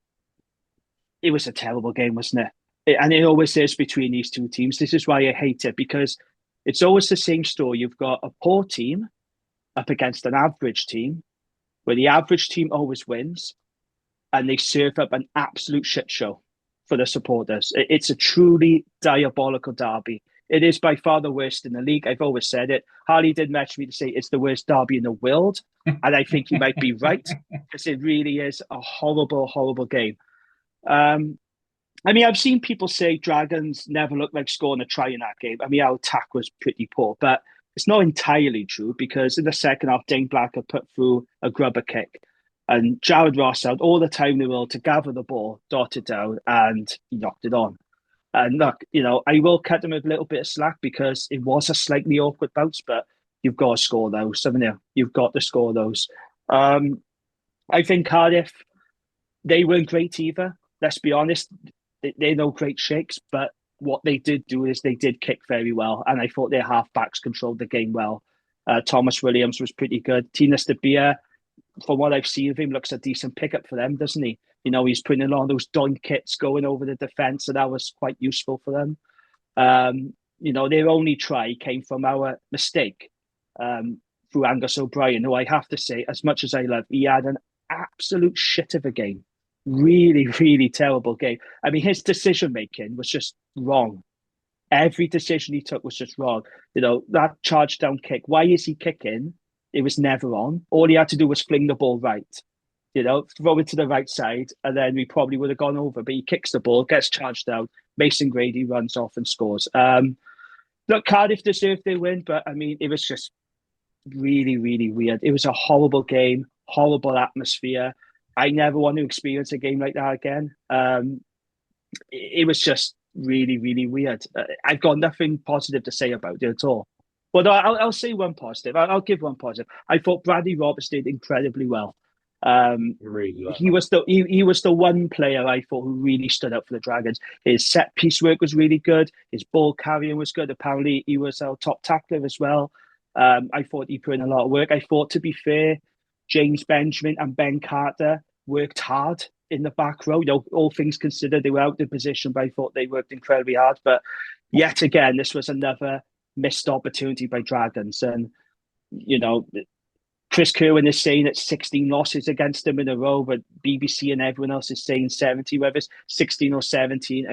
was a terrible game, wasn't it? And it always is between these two teams. This is why I hate it, because it's always the same story. You've got a poor team up against an average team, where the average team always wins, and they serve up an absolute shit show for the supporters. It's a truly diabolical derby. It is by far the worst in the league. I've always said it. Harley did message me to say it's the worst derby in the world. And I think he might be right, because it really is a horrible, horrible game. I've seen people say Dragons never looked like scoring a try in that game. Our attack was pretty poor, but it's not entirely true, because in the second half, Dane Blacker put through a grubber kick and Jared Ross had all the time in the world to gather the ball, dot it down, and he knocked it on. And look, I will cut him a little bit of slack because it was a slightly awkward bounce, but you've got to score those, haven't you? You've got to score those. I think Cardiff, they weren't great either. Let's be honest. They're no great shakes, but what they did do is they did kick very well. And I thought their halfbacks controlled the game well. Thomas Williams was pretty good. Tina Stabia, from what I've seen of him, looks a decent pickup for them, doesn't he? He's putting along those doink kits going over the defence, so that was quite useful for them. Their only try came from our mistake through Angus O'Brien, who I have to say, as much as I love, he had an absolute shit of a game. Really, really terrible game. His decision-making was just wrong. Every decision he took was just wrong. That charge down kick, why is he kicking? It was never on. All he had to do was fling the ball right. Throw it to the right side, and then we probably would have gone over. But he kicks the ball, gets charged out. Mason Grady runs off and scores. Look, Cardiff deserved their win, but it was just really, really weird. It was a horrible game, horrible atmosphere. I never want to experience a game like that again. It was just really, really weird. I've got nothing positive to say about it at all. But I'll say one positive. I'll give one positive. I thought Bradley Roberts did incredibly well. Really well. He was the one player I thought who really stood up for the Dragons. His set piece work was really good. His ball carrying was good. Apparently, he was our top tackler as well. I thought he put in a lot of work. I thought, to be fair, James Benjamin and Ben Carter worked hard in the back row. All things considered, they were out of position, but I thought they worked incredibly hard. But yet again, this was another missed opportunity by Dragons. And, Chris Kerwin is saying it's 16 losses against them in a row, but BBC and everyone else is saying 70, whether it's 16 or 17.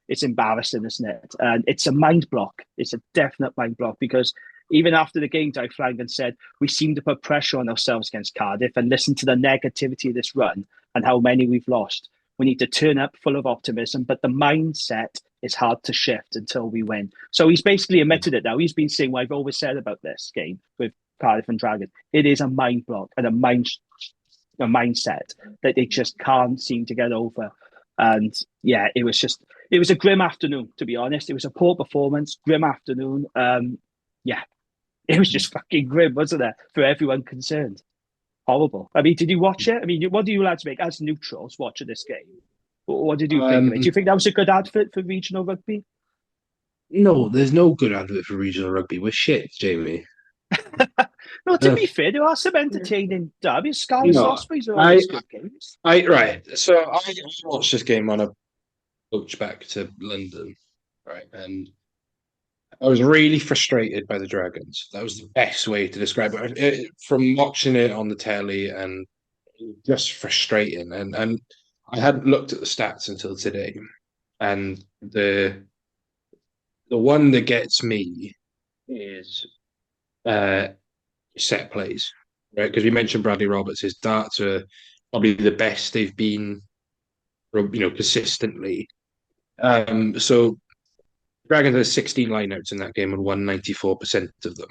It's embarrassing, isn't it? And it's a mind block. It's a definite mind block, because even after the game, Di Flanagan said, we seem to put pressure on ourselves against Cardiff, and listen to the negativity of this run and how many we've lost. We need to turn up full of optimism, but the mindset is hard to shift until we win. So he's basically admitted it now. He's been saying what I've always said about this game with Cardiff and Dragons. It is a mind block and a mindset that they just can't seem to get over. And yeah, it was a grim afternoon, to be honest. It was a poor performance, grim afternoon. It was just fucking grim, wasn't it, for everyone concerned? Horrible. Did you watch it? What do you lads make as neutrals watching this game? What did you think of it? Do you think that was a good advert for regional rugby? No, there's no good advert for regional rugby. We're shit, Jamie. No, to be fair, there are some entertaining derbies. Scarlets, Ospreys are always good games. So I watched this game on a coach back to London, right, and I was really frustrated by the Dragons. That was the best way to describe it. From watching it on the telly, and just frustrating. And I hadn't looked at the stats until today, and the one that gets me is set plays, right? Because we mentioned Bradley Roberts. His darts are probably the best they've been, consistently. So Dragons had 16 lineouts in that game and won 94% of them.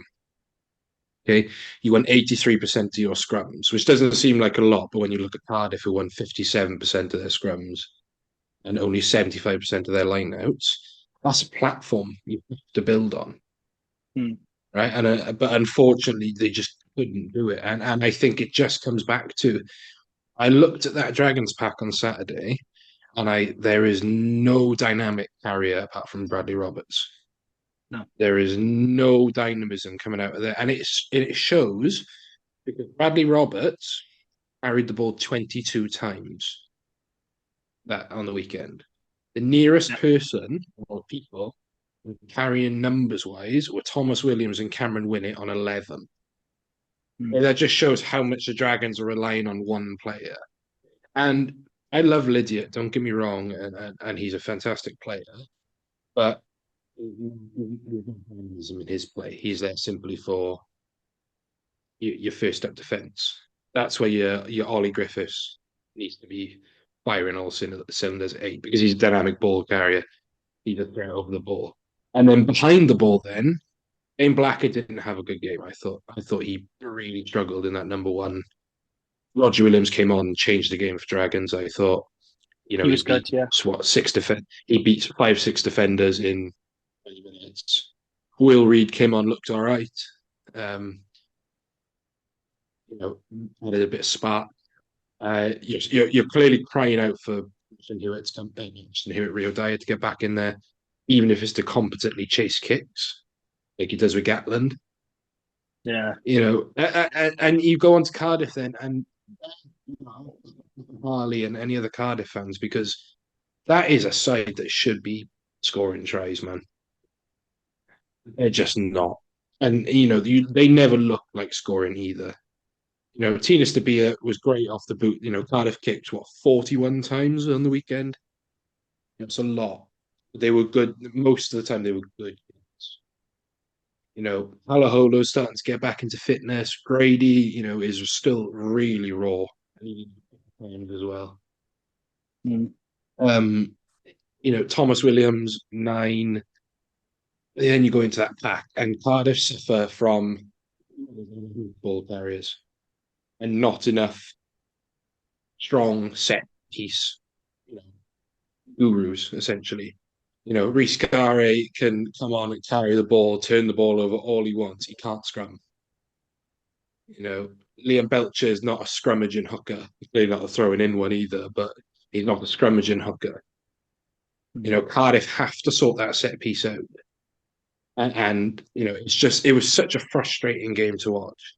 Okay, you won 83% of your scrums, which doesn't seem like a lot, but when you look at Cardiff, who won 57% of their scrums and only 75% of their lineouts, that's a platform you have to build on, right? And but unfortunately, they just couldn't do it, and I think it just comes back to I looked at that Dragons pack on Saturday, and there is no dynamic carrier apart from Bradley Roberts. No. There is no dynamism coming out of there. And it shows because Bradley Roberts carried the ball 22 times that on the weekend. The nearest person or people carrying numbers wise were Thomas Williams and Cameron Winnett on 11. That just shows how much the Dragons are relying on one player. And I love Lydiate, don't get me wrong, and he's a fantastic player. But in his play, he's there simply for your first up defence. That's where your Ollie Griffiths needs to be firing all cylinders 8 because he's a dynamic ball carrier. He does throw over the ball, and then behind the ball, then Ian Blacker didn't have a good game. I thought he really struggled in that number one. Roger Williams came on and changed the game for Dragons. I thought, he was good. Yeah, what 6 he beats 5-6 defenders in 20 minutes. Will Reed came on, looked all right. Added a bit of spark. You're clearly crying out for Hewitt Rio Dyer to get back in there, even if it's to competently chase kicks, like he does with Gatland. Yeah. And you go on to Cardiff then, and Harley and any other Cardiff fans, because that is a side that should be scoring tries, man. They're just not. And, they never look like scoring either. Tina Stabia was great off the boot. Cardiff kicked, 41 times on the weekend? It's a lot. They were good. Most of the time, they were good. Halaholo's starting to get back into fitness. Grady, is still really raw. As well. Thomas Williams, 9. Then you go into that pack, and Cardiff suffer from ball carriers and not enough strong set piece gurus, essentially. Rhys Gare can come on and carry the ball, turn the ball over all he wants. He can't scrum. Liam Belcher is not a scrummaging hooker. He's clearly not a throwing in one either, but he's not a scrummaging hooker. Cardiff have to sort that set piece out. And it was such a frustrating game to watch.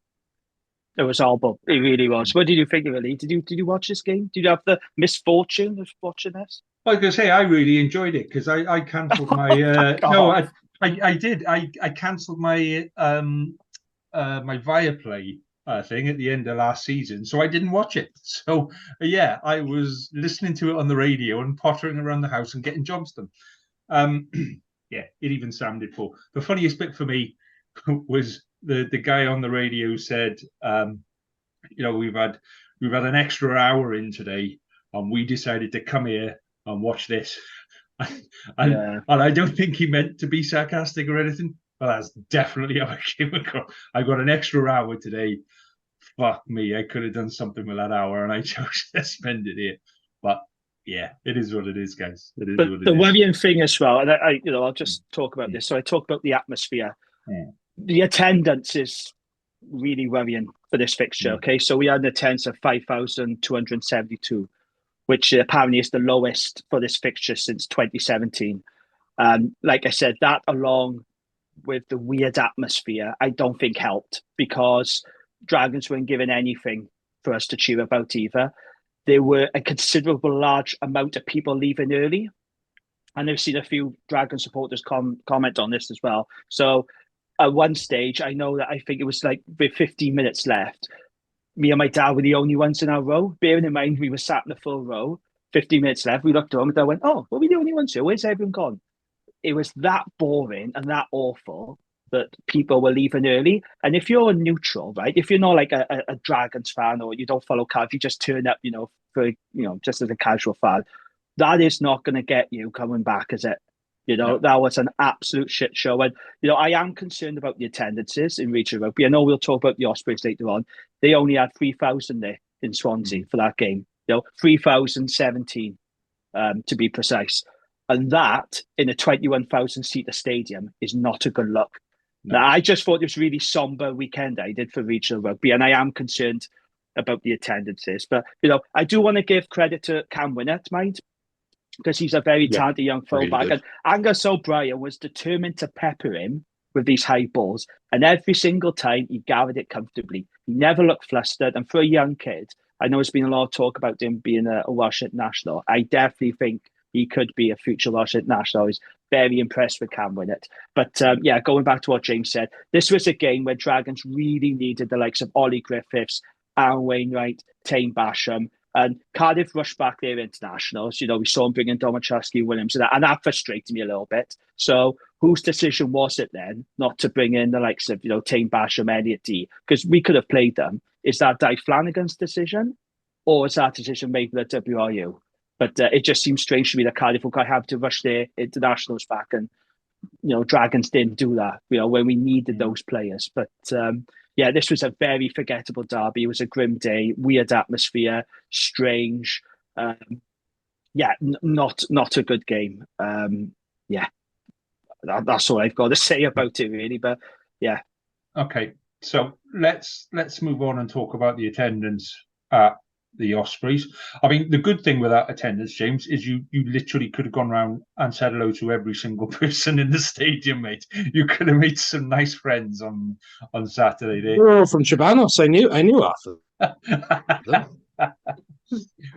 It was horrible. It really was. What did you think of it, Lee? Did you watch this game? Did you have the misfortune of watching this? I was going to say I really enjoyed it because I cancelled my. No, I did. I cancelled my my Viaplay thing at the end of last season, so I didn't watch it. So yeah, I was listening to it on the radio and pottering around the house and getting jobs done. Yeah, it even Sam did for. The funniest bit for me was the guy on the radio said, we've had an extra hour in today, and we decided to come here and watch this. And I don't think he meant to be sarcastic or anything, but that's definitely how I came across. I got an extra hour today. Fuck me, I could have done something with that hour, and I chose to spend it here. But yeah, it is what it is, guys. It is what it is. The worrying thing as well, and I'll just talk about this. So I talk about the atmosphere. Yeah. The attendance is really worrying for this fixture. Yeah. Okay, so we had an attendance of 5,272, which apparently is the lowest for this fixture since 2017. Like I said, that along with the weird atmosphere, I don't think helped because Dragons weren't given anything for us to cheer about either. There were a considerable large amount of people leaving early. And I've seen a few Dragon supporters comment on this as well. So at one stage, I know that I think it was like with 15 minutes left, me and my dad were the only ones in our row. Bearing in mind, we were sat in the full row, 15 minutes left. We looked at them and I went, oh, well, we're the only ones here. Where's everyone gone? It was that boring and that awful that people were leaving early. And if you're a neutral, right, if you're not like a Dragons fan or you don't follow Cardiff, you just turn up, for just as a casual fan, that is not going to get you coming back, is it? That was an absolute shit show. And, I am concerned about the attendances in regional rugby. I know we'll talk about the Ospreys later on. They only had 3,000 there in Swansea for that game. 3,017 to be precise. And that, in a 21,000-seater stadium, is not a good look. No. Now, I just thought it was a really somber weekend I did for regional rugby, and I am concerned about the attendances. But, I do want to give credit to Cam Winnett, mind, because he's a very talented young fullback. And Angus O'Brien was determined to pepper him with these high balls. And every single time, he gathered it comfortably. He never looked flustered. And for a young kid, I know there's been a lot of talk about him being a Welsh international. I definitely think he could be a future Welsh international. I was very impressed with Cam Winnett. But going back to what James said, this was a game where Dragons really needed the likes of Ollie Griffiths, Aaron Wainwright, Tane Basham, and Cardiff rushed back their internationals. We saw him bringing Domachowski, Williams, and that frustrated me a little bit. So whose decision was it then not to bring in the likes of, Tane Basham, Elliot D? Because we could have played them. Is that Dave Flanagan's decision? Or is that decision made by the WRU? But it just seems strange to me that Cardiff will have to rush their internationals back, and Dragons didn't do that. When we needed those players. But this was a very forgettable derby. It was a grim day, weird atmosphere, strange. Not a good game. That's all I've got to say about it, really. But yeah. Okay, so let's move on and talk about the attendance at the Ospreys. I mean, the good thing with that attendance, James, is you literally could have gone around and said hello to every single person in the stadium, mate. You could have made some nice friends on Saturday. Day. We're all from Chabanos. I knew half of them.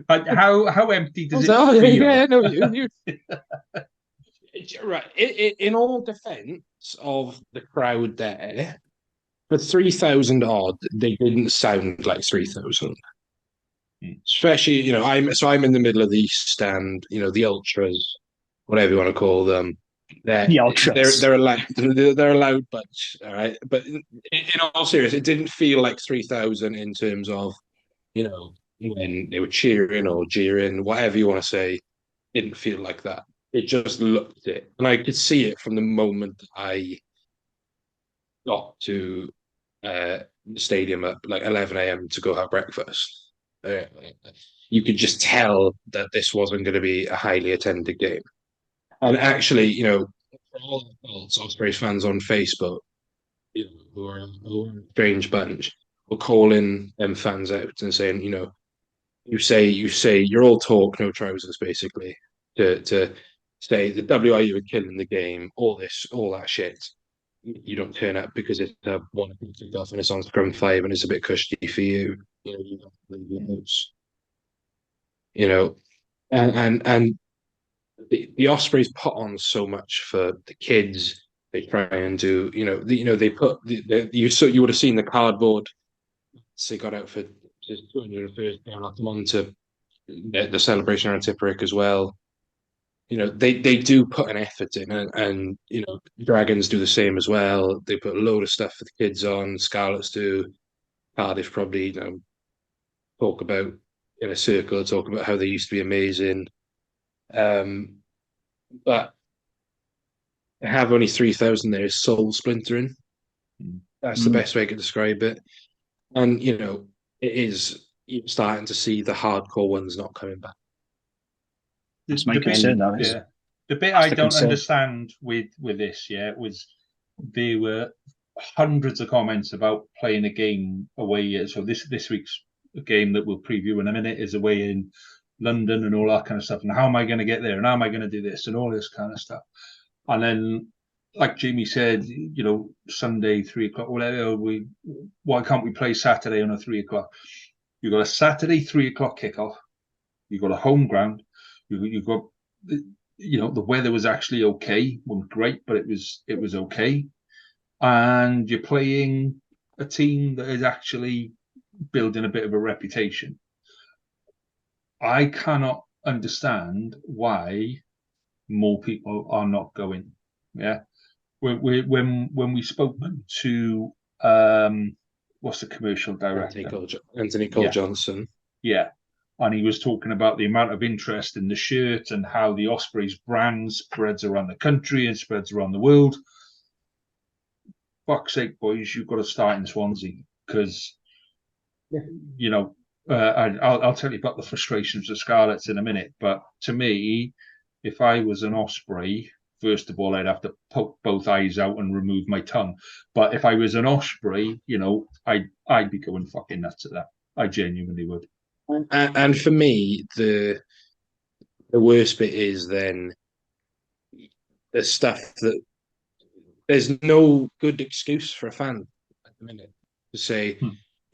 How empty does it feel? Yeah, no, you. Right. In all defence of the crowd there, for 3,000 odd, they didn't sound like 3,000. Especially, I'm in the middle of the East Stand. The ultras, whatever you want to call them. The ultras. They're a loud bunch, all right. But in all seriousness, it didn't feel like 3,000 in terms of, when they were cheering or jeering, whatever you want to say. It didn't feel like that. It just looked it, and I could see it from the moment I got to the stadium at like 11 a.m. to go have breakfast. You could just tell that this wasn't going to be a highly attended game. And actually, for all the Ospreys fans on Facebook, who are a strange bunch, were calling them fans out and saying, you say you're all talk, no trousers, basically, to say the WIU are killing the game, all that shit. You don't turn up because it's 1 o'clock and it's on scrum 5 and it's a bit cushy for you. You don't leave your house. And the Ospreys put on so much for the kids. They try and do, they put you would have seen the cardboard they got out for just 201st down off them onto the celebration around Tipperary as well. They do put an effort in, and Dragons do the same as well. They put a load of stuff for the kids on. Scarlets do. Cardiff probably, talk about in a circle, talk about how they used to be amazing. But to have only 3,000 there is soul splintering. That's the best way I could describe it. And, it is starting to see the hardcore ones not coming back. That's my concern, though. Yeah. The bit I don't understand with this, was there were hundreds of comments about playing a game away. So this week's game that we'll preview in a minute is away in London and all that kind of stuff. And how am I going to get there? And how am I going to do this? And all this kind of stuff. And then, like Jamie said, Sunday, 3 o'clock, whatever, why can't we play Saturday on a 3 o'clock? You've got a Saturday 3 o'clock kickoff. You've got a home ground. You've got, the weather was actually okay. Wasn't great, but it was okay. And you're playing a team that is actually building a bit of a reputation. I cannot understand why more people are not going. Yeah, when we spoke to what's the commercial director? Anthony Cole Johnson. Yeah, and he was talking about the amount of interest in the shirt and how the Ospreys brand spreads around the country and spreads around the world. Fuck's sake, boys, you've got to start in Swansea because, you know, I'll tell you about the frustrations of Scarlets in a minute. But to me, if I was an Osprey, first of all, I'd have to poke both eyes out and remove my tongue. But if I was an Osprey, you know, I'd be going fucking nuts at that. I genuinely would. And for me, the worst bit is then the stuff that there's no good excuse for a fan at the minute to say,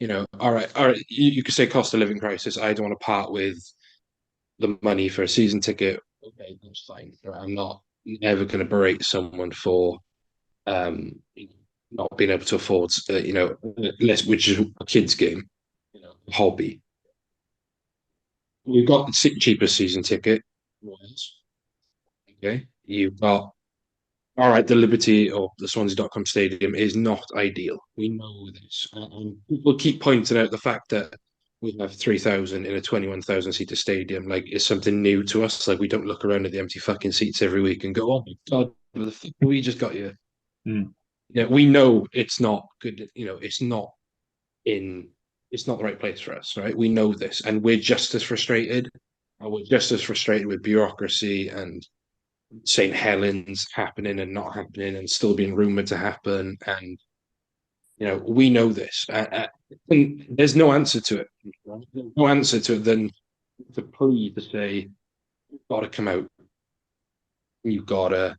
you know, all right, you could say cost of living crisis. I don't want to part with the money for a season ticket. Okay, that's fine. I'm not ever going to berate someone for not being able to afford, you know, which is a kid's game, you know, hobby. We've got the cheapest season ticket. Okay, you've got all right. The Liberty or the Swansea.com stadium is not ideal. We know this, and people keep pointing out the fact that we have 3,000 in a 21,000 seater stadium. Like it's something new to us. Like we don't look around at the empty fucking seats every week and go, "Oh my god, what the fuck we just got here." Yeah, we know it's not good. You know, it's not the right place for us, right? We know this, and we're just as frustrated. We're just as frustrated with bureaucracy and St. Helens happening and not happening, and still being rumored to happen. And you know, we know this, and there's no answer to it. Right? There's no answer to it than to plea to say, "You've got to come out. You've got to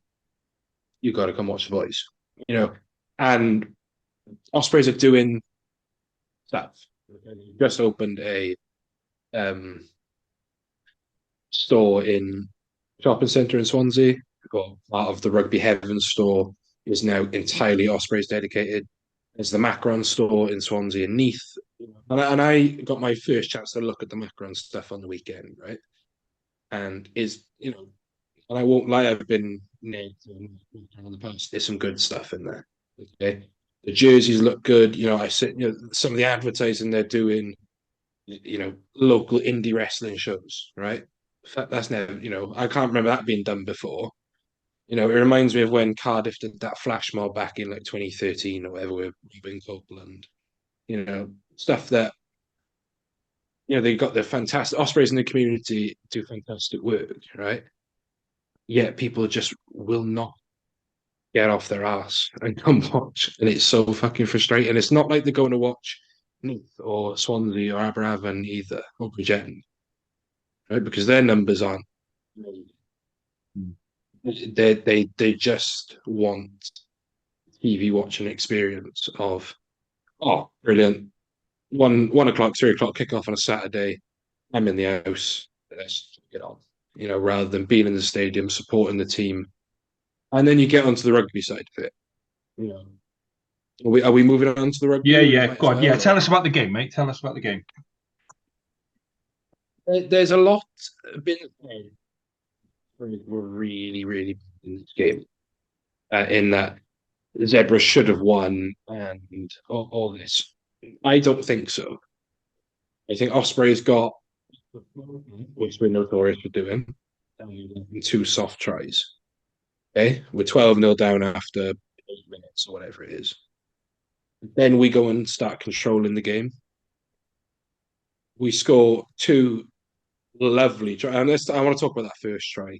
come watch the boys." You know, and Ospreys are doing stuff. Just opened a store in shopping centre in Swansea. Well, part of the Rugby Heaven store is now entirely Ospreys dedicated. There's the Macron store in Swansea and Neath. And I got my first chance to look at the Macron stuff on the weekend, right? And you know, and I won't lie, I've been named in the past. There's some good stuff in there. Okay. The jerseys look good. You know, you know, some of the advertising they're doing, you know, local indie wrestling shows, right? That's never, you know, I can't remember that being done before. You know, it reminds me of when Cardiff did that flash mob back in like 2013 or whatever with Robin Copeland. You know, stuff that, you know, they got the fantastic Ospreys in the community do fantastic work, right? Yet people just will not get off their ass and come watch. And it's so fucking frustrating. It's not like they're going to watch Neath or Swansea or Aberavon either, or Bridgend, right? Because their numbers aren't. They just want TV watching experience of, oh, brilliant. 1 o'clock, 3 o'clock kickoff on a Saturday. I'm in the house. Let's get on. You know, rather than being in the stadium, supporting the team. And then you get onto the rugby side of it. You know, are we moving on to the rugby? Yeah. Go on. Yeah, tell us about the game, mate. Tell us about the game. There's a lot been we're really, really in this game. In that Zebra should have won and all this. I don't think so. I think Ospreys got, which we're notorious for doing, 2 soft tries. Okay, we're 12-0 down after 8 minutes or whatever it is. Then we go and start controlling the game. We score 2 lovely tries. And I want to talk about that first try.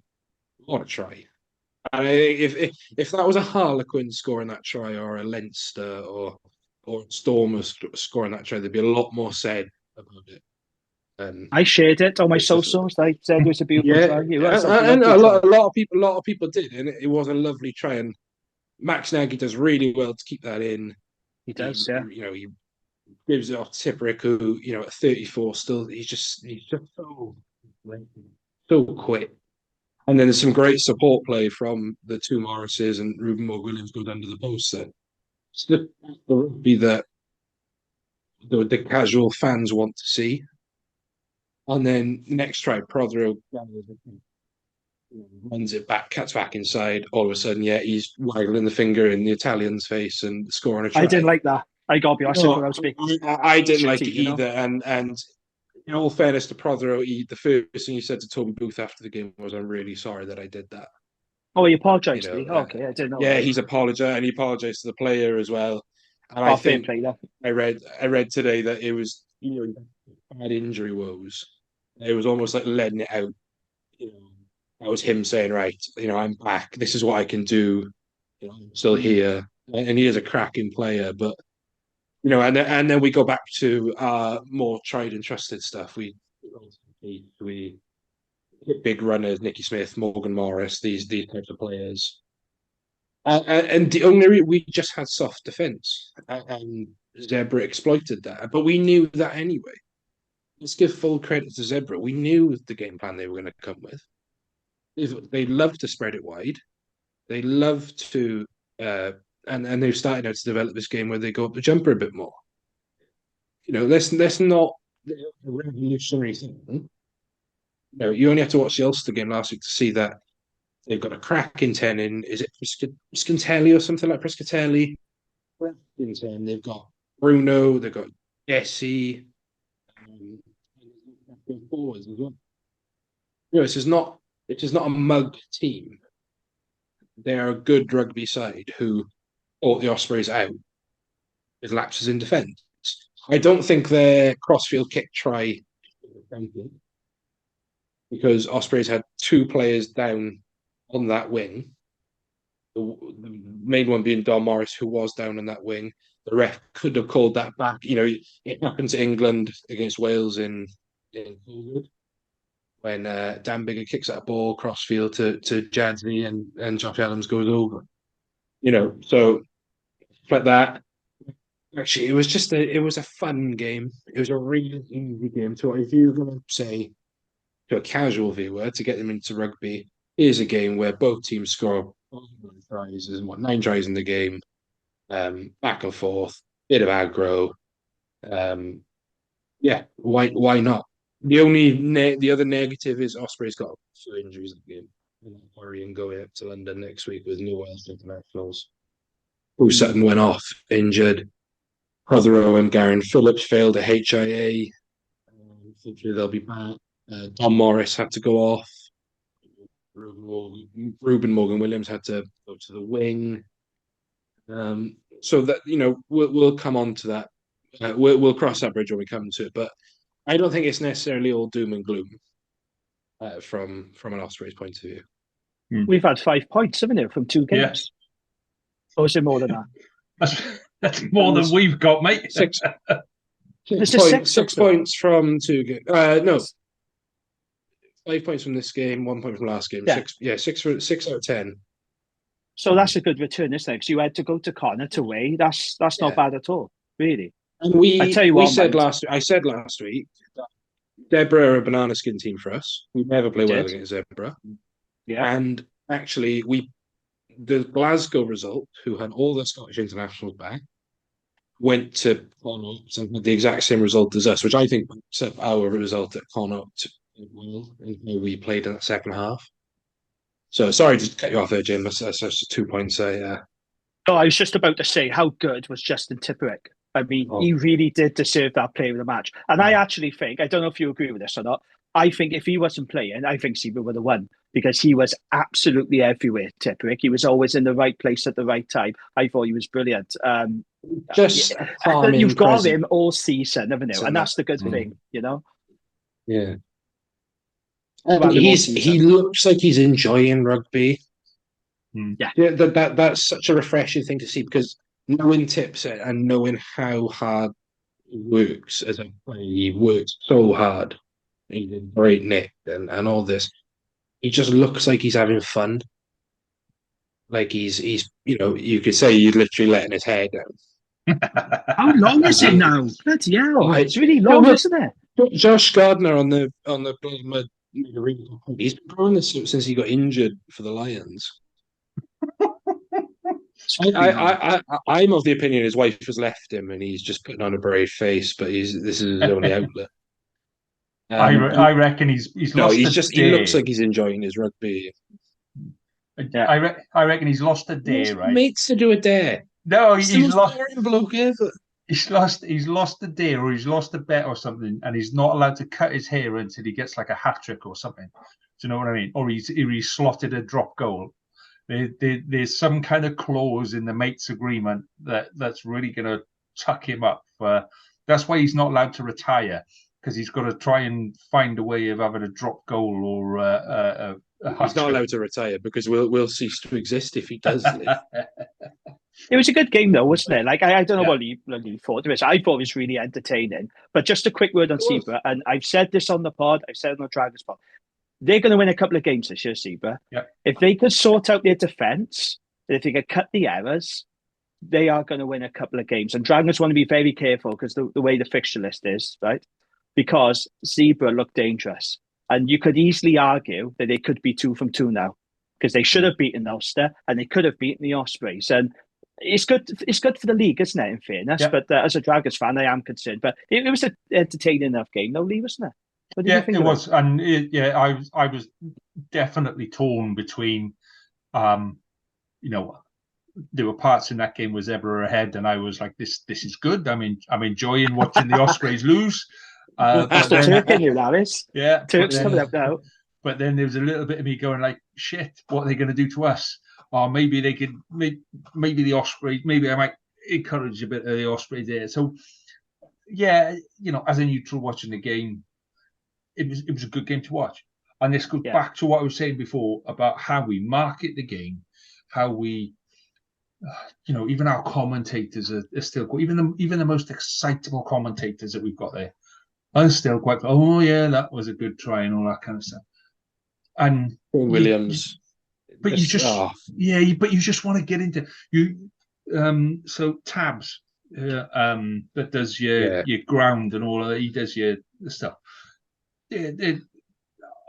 What a try. And if that was a Harlequin scoring that try, or a Leinster or Stormer scoring that try, there'd be a lot more said about it. I shared it on my socials. I said it was a beautiful try. And a lot of people did, and it was a lovely try. And Max Nagy does really well to keep that in. He does, yeah. You know, he gives it off to Tipperick, who, you know, at 34 still he's just so quick. And then there's some great support play from the 2 Morrises, and Ruben Morgan-Williams goes under the post there. It's the rugby that the casual fans want to see. And then next try, Prothero runs it back, cuts back inside. All of a sudden, yeah, he's waggling the finger in the Italian's face and scoring a try. I didn't like that. I got to be honest with you. I didn't like it either. And in all fairness to Prothero, the first thing he said to Toby Booth after the game was, "I'm really sorry that I did that." Oh, he You apologised to know, me. Okay, I didn't know. yeah, That. he's apologized and he apologized to the player as well. And I Oh, fair think play there. I read today that it was bad injury woes. It was almost like letting it out. You know, that was him saying, "Right, I'm back. This is what I can do. I'm still here." And he is a cracking player, but and then we go back to more tried and trusted stuff. We hit big runners, Nicky Smith, Morgan Morris, these types of players. And the only we just had soft defense, and Zebra exploited that. But we knew that anyway. Let's give full credit to Zebra. We knew the game plan they were going to come with. They love to spread it wide. They love to, and they've started now to develop this game where they go up the jumper a bit more. Let's not a revolutionary thing. You only have to watch the Ulster game last week to see that they've got a cracking 10 in, is it Piscatelli or something like Piscatelli? In 10. They've got Bruno, they've got Jesse, forwards as well. This is not a mug team. They are a good rugby side who fought the Ospreys out with lapses in defence. I don't think their crossfield kick try because Ospreys had two players down on that wing. The main one being Don Morris, who was down on that wing. The ref could have called that back. It happened to England against Wales in Hollywood when Dan Bigger kicks that ball crossfield to Jadzia and Josh Adams goes over. So like that. Actually, it was a fun game. It was a really easy game. So if you're going to say to a casual viewer to get them into rugby, here's a game where both teams score 9 tries in the game, back and forth, bit of aggro. Why not? The other negative is Ospreys got a few injuries in the game. Worrying going up to London next week with no Welsh internationals. Bruce Sutton went off injured. Prothero and Garen Phillips failed a HIA. Hopefully they'll be back. Tom Morris had to go off. Ruben Morgan Williams had to go to the wing. So that we'll come on to that. We'll cross that bridge when we come to it. But I don't think it's necessarily all doom and gloom from an Ospreys point of view. We've had 5 points, haven't we, from 2 games? Yeah. Or is it more than that? That's more than we've got, mate. 6 points from 2 games. No. 5 points from this game, 1 point from last game. Yeah. 6 out of 10. So that's a good return, isn't it? Because you had to go to Connacht away. That's not bad at all, really. And I said last week that Zebra are a banana skin team for us. We never play well against Zebra. Yeah. And actually, the Glasgow result, who had all the Scottish internationals back, went to Connacht and had the exact same result as us, which I think set our result at Connacht well in how we played in that second half. So sorry to cut you off there, Jim. That's just 2 points. No, I was just about to say how good was Justin Tipperick. I mean, he really did deserve that player of the match. And I actually think, I don't know if you agree with this or not, I think if he wasn't playing, I think Zebra would have won because he was absolutely everywhere, Tipperick. He was always in the right place at the right time. I thought he was brilliant. You've got him all season, haven't you? And that's the good thing, Yeah. He looks like he's enjoying rugby. Yeah, that's such a refreshing thing to see because knowing Tips and knowing how hard he works as a player, he works so hard. He's in great nick and all this. He just looks like he's having fun. Like he's you could say he's literally letting his hair down. How long is it now? Bloody hell! It's really long, isn't it? Josh Gardner on the he's been growing this since he got injured for the Lions. I'm of the opinion his wife has left him and he's just putting on a brave face, but this is his only outlet. I reckon he's lost. He looks like he's enjoying his rugby. I reckon he's lost a dare, right? Mates to do a dare. No, he's lost. Bloke ever. he's lost a deal or he's lost a bet or something, and he's not allowed to cut his hair until he gets like a hat trick or something. Do you know what I mean? Or he's slotted a drop goal. There's some kind of clause in the mates agreement that's really going to tuck him up. That's why he's not allowed to retire, because he's got to try and find a way of having a drop goal or a He's not allowed to retire because we'll cease to exist if he does live. It was a good game, though, wasn't it? Like, I don't know what you thought of it. I thought it was really entertaining. But just a quick word on Zebra, and I've said this on the pod, I've said it on the Dragons pod. They're going to win a couple of games this year, Zebra. Yeah. If they could sort out their defence, if they could cut the errors, they are going to win a couple of games. And Dragons want to be very careful because the way the fixture list is, right? Because Zebra look dangerous. And you could easily argue that they could be 2 from 2 now, because they should have beaten Ulster and they could have beaten the Ospreys. And it's good for the league, isn't it, in fairness? Yeah. But as a Dragons fan, I am concerned. But it was an entertaining enough game, though, Lee, wasn't it? It was. And I was definitely torn between, there were parts in that game where Zebra ahead, and I was like, this is good. I'm enjoying watching the Ospreys lose. That's the Turk in you, Alice. Yeah. Turk's coming up now. But then there was a little bit of me going like, shit, what are they going to do to us? Or maybe they could, maybe the Ospreys, maybe I might encourage a bit of the Ospreys there. So, yeah, as a neutral watching the game, it was a good game to watch. And this goes back to what I was saying before about how we market the game, how we, even our commentators are still, even the most excitable commentators that we've got there are still quite, oh yeah, that was a good try and all that kind of stuff. And Williams. But you just want to get into you. So Tabs, that does your ground and all of that. He does your stuff.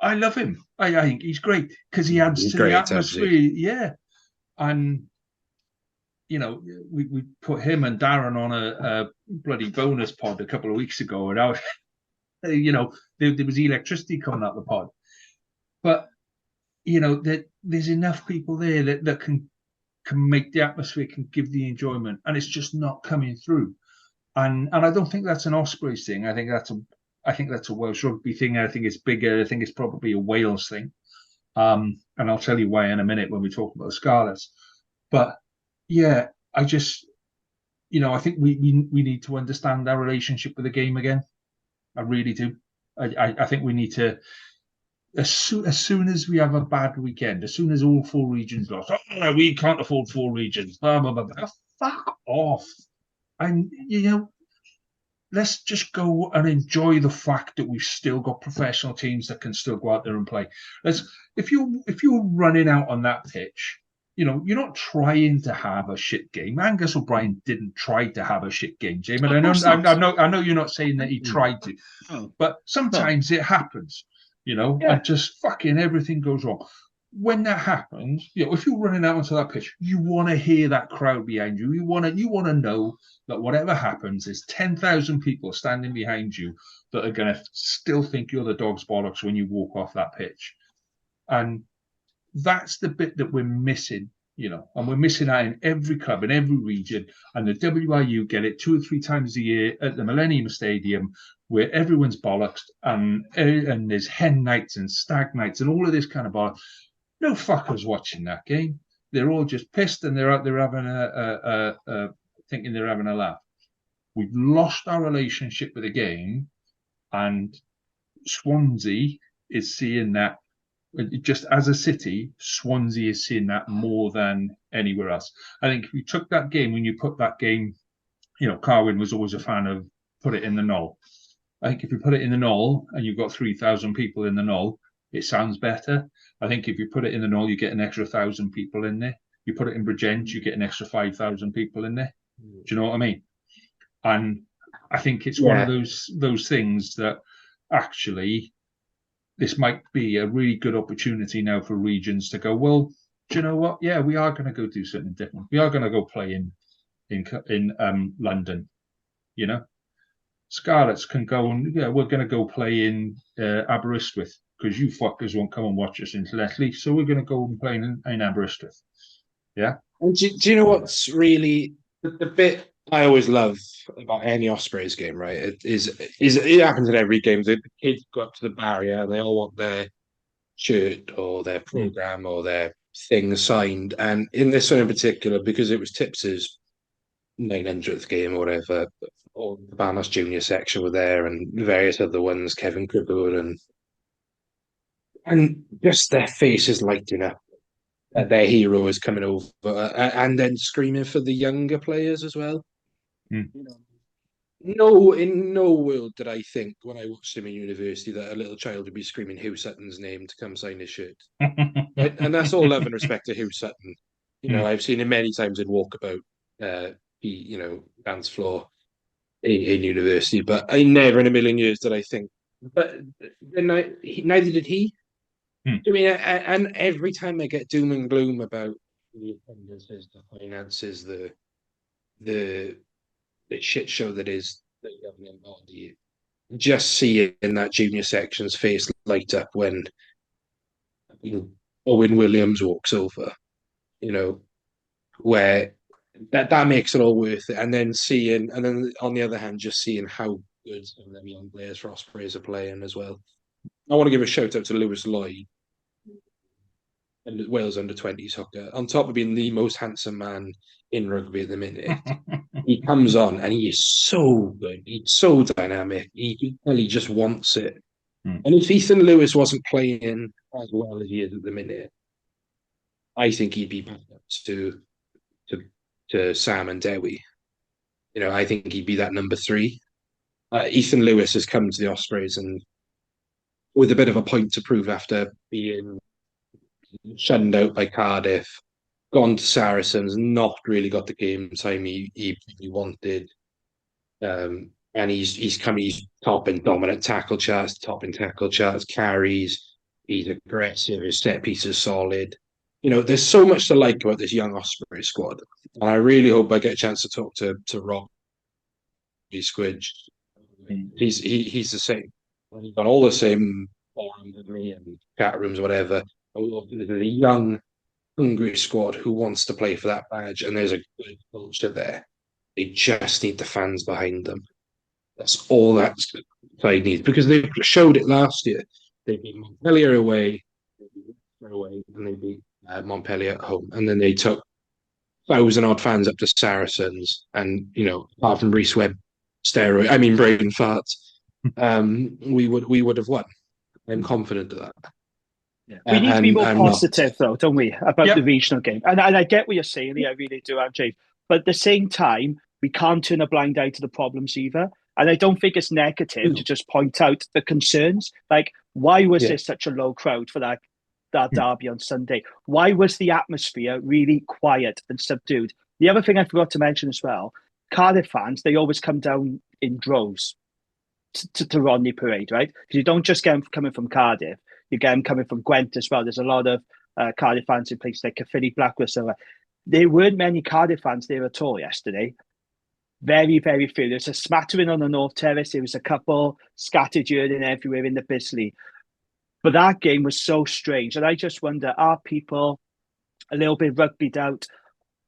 I love him. I think he's great because he adds to the atmosphere. Yeah, and we put him and Darren on a bloody bonus pod a couple of weeks ago, and I was, there was electricity coming out the pod, but there's enough people there that can make the atmosphere, can give the enjoyment, and it's just not coming through. And I don't think that's an Ospreys thing. I think that's a Welsh rugby thing. I think it's bigger. I think it's probably a Wales thing. And I'll tell you why in a minute when we talk about the Scarlets. But yeah, I just, I think we need to understand our relationship with the game again. I really do. I think we need to. As soon as we have a bad weekend, as soon as all 4 regions lost, we can't afford 4 regions. Blah, blah, blah, blah. Fuck off. And, let's just go and enjoy the fact that we've still got professional teams that can still go out there and play. If you're running out on that pitch, you're not trying to have a shit game. Angus O'Brien didn't try to have a shit game, James. I know you're not saying that he tried to, but sometimes it happens. And just fucking everything goes wrong. When that happens, if you're running out onto that pitch, you want to hear that crowd behind you. You want to know that whatever happens, there's 10,000 people standing behind you that are going to still think you're the dog's bollocks when you walk off that pitch. And that's the bit that we're missing, and we're missing that in every club, in every region. And the WIU get it 2 or 3 times a year at the Millennium Stadium, where everyone's bollocks and there's hen nights and stag nights and all of this kind of bollocks. No fuckers watching that game. They're all just pissed and they're out there having thinking they're having a laugh. We've lost our relationship with the game, and Swansea is seeing that. Just as a city, Swansea is seeing that more than anywhere else. I think if you took that game, when you put that game, Carwyn was always a fan of put it in the knoll. I think if you put it in the knoll and you've got 3,000 people in the knoll, it sounds better. I think if you put it in the knoll, you get an extra 1,000 people in there. You put it in Bridgend, you get an extra 5,000 people in there. Do you know what I mean? And I think it's one of those things that actually this might be a really good opportunity now for regions to go, well, do you know what? Yeah, we are going to go do something different. We are going to go play in London, Scarlets can go and we're going to go play in Aberystwyth because you fuckers won't come and watch us in Tleley, so we're going to go and play in Aberystwyth. Yeah. And do you know what's really the bit I always love about any Ospreys game, right? It happens in every game. The kids go up to the barrier and they all want their shirt or their program or their thing signed. And in this one in particular, because it was Tips's 900th game or whatever, all the Banos Junior section were there and various other ones, Kevin Cooper and just their faces lighting up. Their hero is coming over and then screaming for the younger players as well. Mm. You know, no, in no world did I think when I watched him in university that a little child would be screaming Hugh Sutton's name to come sign his shirt. Right? And that's all love and respect to Hugh Sutton. I've seen him many times in walkabout, dance floor in university, but I never in a million years did I think. But then neither did he. I mean, and every time I get doom and gloom about the attendances, the finances, the shit show that is the governing body, just seeing that junior section's face light up when Owen Williams walks over, where that makes it all worth it. And then on the other hand, just seeing how good some of them young players for Ospreys are playing as well. I want to give a shout out to Lewis Lloyd and Wales under-20s hooker. On top of being the most handsome man in rugby at the minute, he comes on and he is so good. He's so dynamic. He really just wants it. And if Ethan Lewis wasn't playing as well as he is at the minute, I think he'd be back up to Sam and Dewi. I think he'd be that number 3. Ethan Lewis has come to the Ospreys and with a bit of a point to prove after being shunned out by Cardiff, gone to Saracens, not really got the game time he wanted. And he's top in dominant tackle charts, top in tackle charts, carries. He's aggressive. His set piece is solid. There's so much to like about this young Osprey squad, and I really hope I get a chance to talk to Rob Squidge. He's the same. He's got all the same forums with me and chat rooms, whatever. There's a young, hungry squad who wants to play for that badge, and there's a good culture there. They just need the fans behind them. That's all that side needs, because they showed it last year. They beat Montpellier away, and they beat Montpellier at home, and then they took 1,000-odd fans up to Saracens, and apart from Reece Webb brain farts, we would have won. I'm confident of that. Yeah. We need to be more positive, though, don't we, about the regional game? And I get what you're saying, I really do, James. But at the same time, we can't turn a blind eye to the problems either. And I don't think it's negative to just point out the concerns. Like, why was there such a low crowd for that derby on Sunday? Why was the atmosphere really quiet and subdued? The other thing I forgot to mention as well, Cardiff fans, they always come down in droves to Rodney Parade, right? Because you don't just get them coming from Cardiff. You get them coming from Gwent as well. There's a lot of Cardiff fans in places like Caerphilly, Blackburn. So there weren't many Cardiff fans there at all yesterday. Very, very few. There's a smattering on the North Terrace. There was a couple scattered here and everywhere in the Bisley. But that game was so strange. And I just wonder, are people a little bit rugbyed out,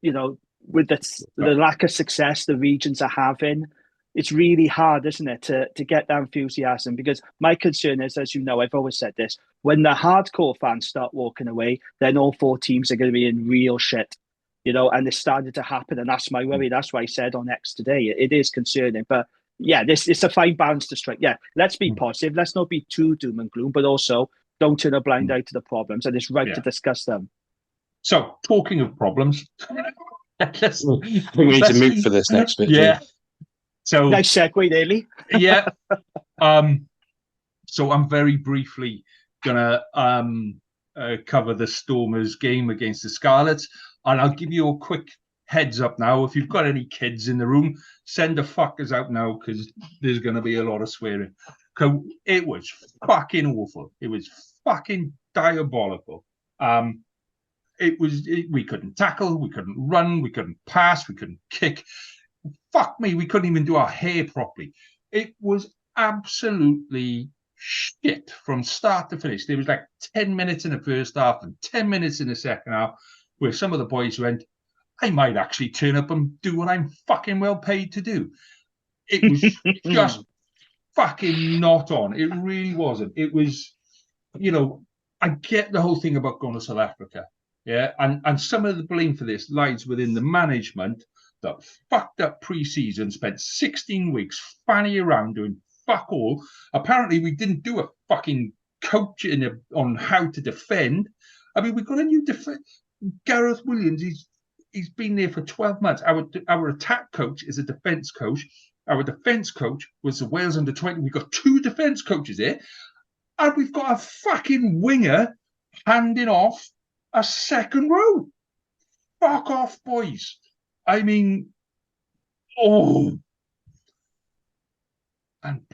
with the lack of success the regions are having? It's really hard, isn't it, to get that enthusiasm? Because my concern is, as you know, I've always said this, when the hardcore fans start walking away, then all 4 teams are going to be in real shit, and it's started to happen. And that's my worry. That's why I said on X today, it is concerning. But yeah, it's a fine balance to strike. Yeah, let's be positive. Let's not be too doom and gloom, but also don't turn a blind eye to the problems. And it's right to discuss them. So, talking of problems, I think we need to move for this next bit. Yeah. So nice segue, Daly. Yeah. So I'm very briefly gonna cover the Stormers game against the Scarlets, and I'll give you a quick heads up now. If you've got any kids in the room, send the fuckers out now, because there's gonna be a lot of swearing. It was fucking awful. It was fucking diabolical. We couldn't tackle, we couldn't run, we couldn't pass, we couldn't kick. Fuck me, we couldn't even do our hair properly. It was absolutely shit from start to finish. There was like 10 minutes in the first half and 10 minutes in the second half where some of the boys went, I might actually turn up and do what I'm fucking well paid to do. It was just fucking not on. It really wasn't. It was, I get the whole thing about going to South Africa. Yeah. And some of the blame for this lies within the management that fucked up pre-season, spent 16 weeks fanning around doing fuck all. Apparently, we didn't do a fucking coach on how to defend. I mean, we got a new Gareth Williams. He's been there for 12 months. Our attack coach is a defence coach. Our defence coach was the Wales under-20. We've got 2 defence coaches here. And we've got a fucking winger handing off a second row. Fuck off, boys. I mean, and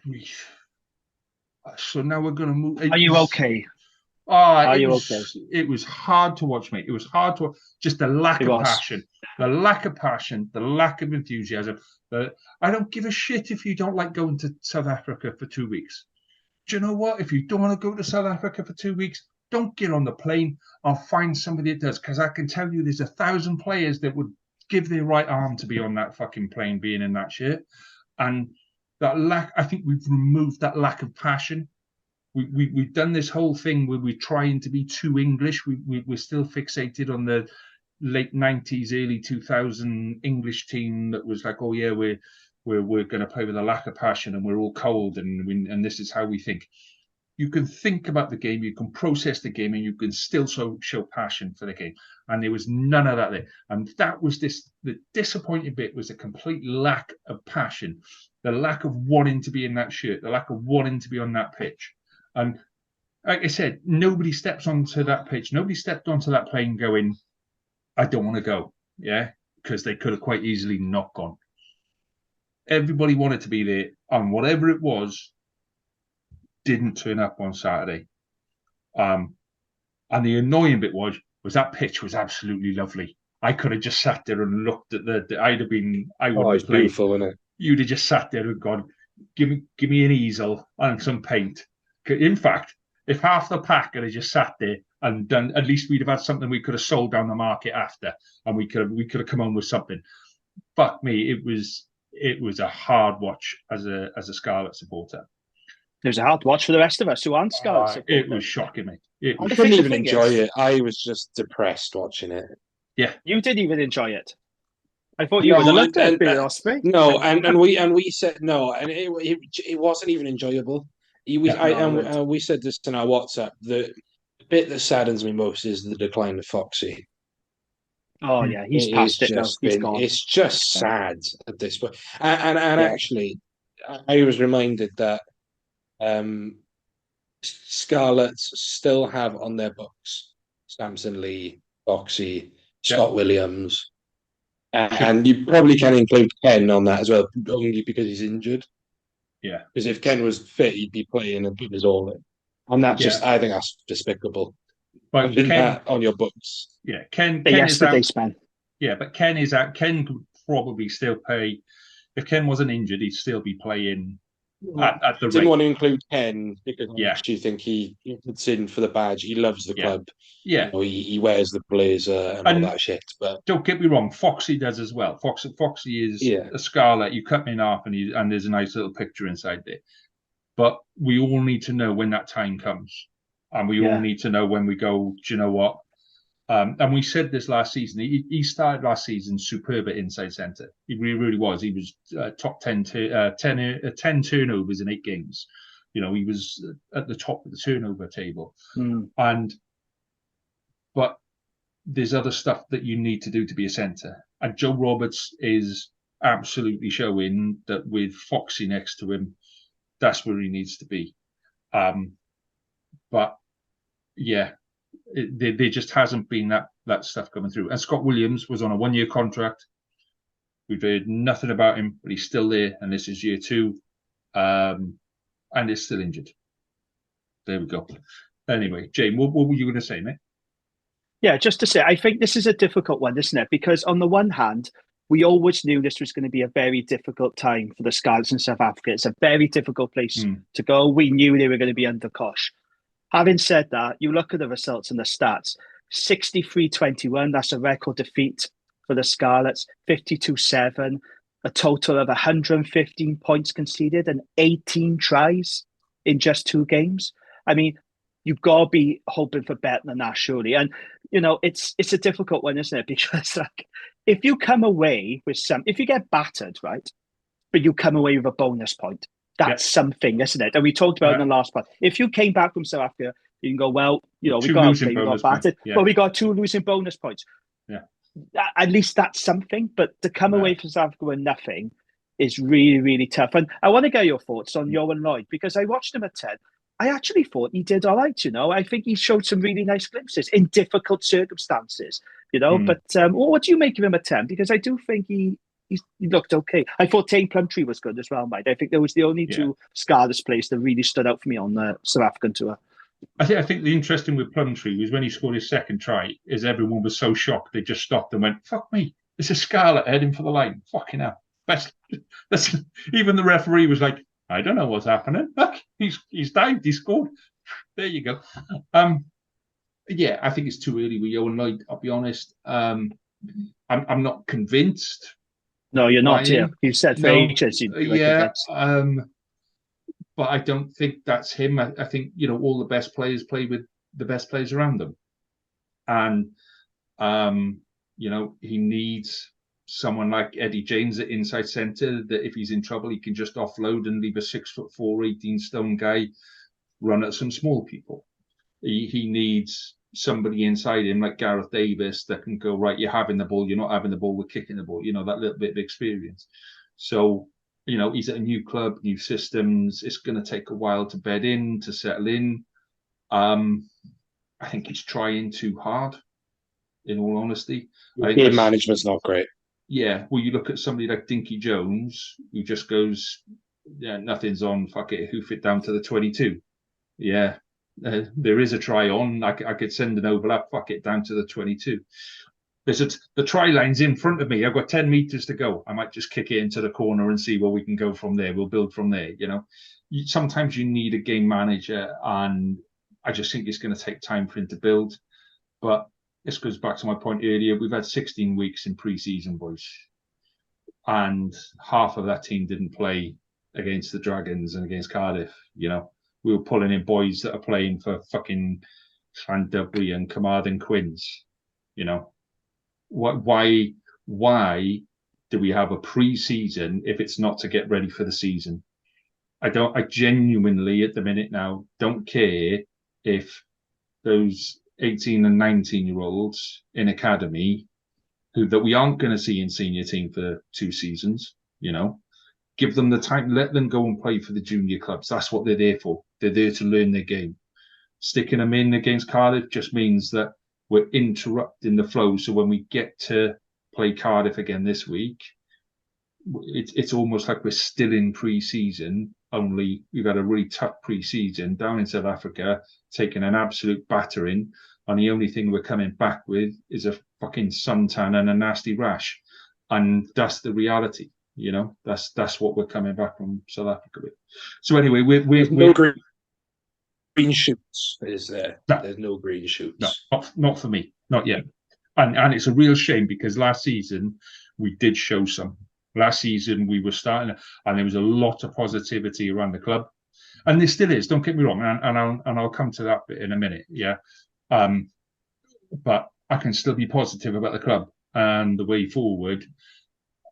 breathe. So now we're going to move. Are you okay? It was hard to watch, mate. It was hard to watch. Just the lack of passion, the lack of enthusiasm. I don't give a shit if you don't like going to South Africa for 2 weeks. Do you know what? If you don't want to go to South Africa for 2 weeks, don't get on the plane. I'll find somebody that does, because I can tell you there's 1,000 players that would give their right arm to be on that fucking plane being in that shirt. And that I think we've removed that lack of passion. We've done this whole thing where we're trying to be too English. We're still fixated on the late 90s, early 2000 English team that was like, oh yeah, we're going to play with a lack of passion and we're all cold and this is how we think. You can think about the game, you can process the game, and you can still show passion for the game. And there was none of that there. And that was the disappointing bit was a complete lack of passion, the lack of wanting to be in that shirt, the lack of wanting to be on that pitch. And like I said, nobody steps onto that pitch. Nobody stepped onto that plane going, I don't want to go. Yeah, because they could have quite easily not gone. Everybody wanted to be there, and whatever it was, didn't turn up on Saturday. And the annoying bit was that pitch was absolutely lovely. I could have just sat there and looked at it's beautiful, isn't it? You'd have just sat there and gone, give me an easel and some paint. In fact, if half the pack had just sat there and done, at least we'd have had something we could have sold down the market after, and we could have come on with something. Fuck me, it was a hard watch as a Scarlet supporter. It was a hard watch for the rest of us who aren't Scarlet supporters. It was shocking, mate. I couldn't even enjoy it. I was just depressed watching it. Yeah, you didn't even enjoy it. I thought you would have looked at being Osprey. No, and we said no, and it wasn't even enjoyable. We said this in our WhatsApp. The bit that saddens me most is the decline of Foxy. Oh yeah, he's past it now. He's gone. It's just sad at this point. And actually, I was reminded that Scarlets still have on their books Samson Lee, Foxy, Scott Williams, and you probably can include Ken on that as well, only because he's injured. Yeah, because if Ken was fit, he'd be playing and put his all in. And that's I think that's despicable. But Ken, that on your books. Yeah, Ken is out. Yeah, but Ken is out. Ken could probably still play. If Ken wasn't injured, he'd still be playing at the rate. Didn't want to include Ken because I actually think he fits in for the badge. He loves the club. Yeah, he wears the blazer and all that shit. But don't get me wrong, Foxy does as well. Foxy is a Scarlet. You cut me in half, and there's a nice little picture inside there. But we all need to know when that time comes, and we all need to know when we go. Do you know what? And we said this last season. He started last season superb at inside centre. He really was. He was top 10 turnovers in 8 games. He was at the top of the turnover table. But there's other stuff that you need to do to be a centre. And Joe Roberts is absolutely showing that with Foxy next to him, that's where he needs to be. But yeah. There just hasn't been that stuff coming through. And Scott Williams was on a 1-year contract. We've heard nothing about him, but he's still there, and this is year 2, and is still injured. There we go. Anyway, Jane, what were you going to say, mate? Yeah, just to say, I think this is a difficult one, isn't it? Because on the one hand, we always knew this was going to be a very difficult time for the Scarlets in South Africa. It's a very difficult place to go. We knew they were going to be under cosh. Having said that, you look at the results and the stats, 63-21, that's a record defeat for the Scarlets, 52-7, a total of 115 points conceded and 18 tries in just 2 games. I mean, you've got to be hoping for better than that, surely. And, it's a difficult one, isn't it? Because if you come away with if you get battered, right, but you come away with a bonus point, that's something, isn't it? And we talked about in the last part. If you came back from South Africa, you can go, well, we got battered, but we got 2 losing bonus points. Yeah. At least that's something. But to come away from South Africa with nothing is really, really tough. And I want to get your thoughts on Johan Lloyd, because I watched him at 10. I actually thought he did all right, I think he showed some really nice glimpses in difficult circumstances, But what do you make of him at 10? Because I do think he looked okay. I thought Tane Plumtree was good as well, mate. I think there was the only 2 Scarlets players that really stood out for me on the South African tour. I think the interesting with Plumtree was when he scored his second try, is everyone was so shocked they just stopped and went, "Fuck me, it's a Scarlet heading for the line." Fucking hell. That's even the referee was like, "I don't know what's happening. Look, he's dived, he scored." There you go. I think it's too early with Johan Lloyd, I'll be honest. I'm not convinced. No, you're not here. You said for ages. But I don't think that's him. I think, all the best players play with the best players around them. And, he needs someone like Eddie James at inside centre, that if he's in trouble, he can just offload and leave a 6'4", 18-stone guy run at some small people. He needs somebody inside him like Gareth Davis that can go, right, you're having the ball, you're not having the ball, we're kicking the ball, that little bit of experience. So, he's at a new club, new systems. It's going to take a while to bed in, to settle in. I think he's trying too hard, in all honesty. Game management's not great. Yeah, well, you look at somebody like Dinky Jones, who just goes, nothing's on, fuck it, hoof it down to the 22. Yeah, there is a try on. I could send an overlap, fuck it, down to the 22. The try line's in front of me. I've got 10 meters to go. I might just kick it into the corner and see where we can go from there. We'll build from there, Sometimes you need a game manager, and I just think it's going to take time for him to build. But this goes back to my point earlier. We've had 16 weeks in pre-season, boys. And half of that team didn't play against the Dragons and against Cardiff, We were pulling in boys that are playing for fucking Llandybry and Carmarthen Quins, Why do we have a pre-season if it's not to get ready for the season? I genuinely at the minute now don't care if those 18 and 19-year-olds in academy that we aren't going to see in senior team for 2 seasons, give them the time, let them go and play for the junior clubs. That's what they're there for. They're there to learn their game. Sticking them in against Cardiff just means that we're interrupting the flow. So when we get to play Cardiff again this week, it's almost like we're still in pre-season, only we've had a really tough pre-season down in South Africa, taking an absolute battering, and the only thing we're coming back with is a fucking suntan and a nasty rash. And that's the reality, That's what we're coming back from South Africa with. So anyway, we're no green shoots, is there? No. There's no green shoots. No, not for me, not yet. And it's a real shame, because last season we did show some. Last season we were starting, and there was a lot of positivity around the club, and there still is. Don't get me wrong, and I'll come to that bit in a minute. Yeah, but I can still be positive about the club and the way forward,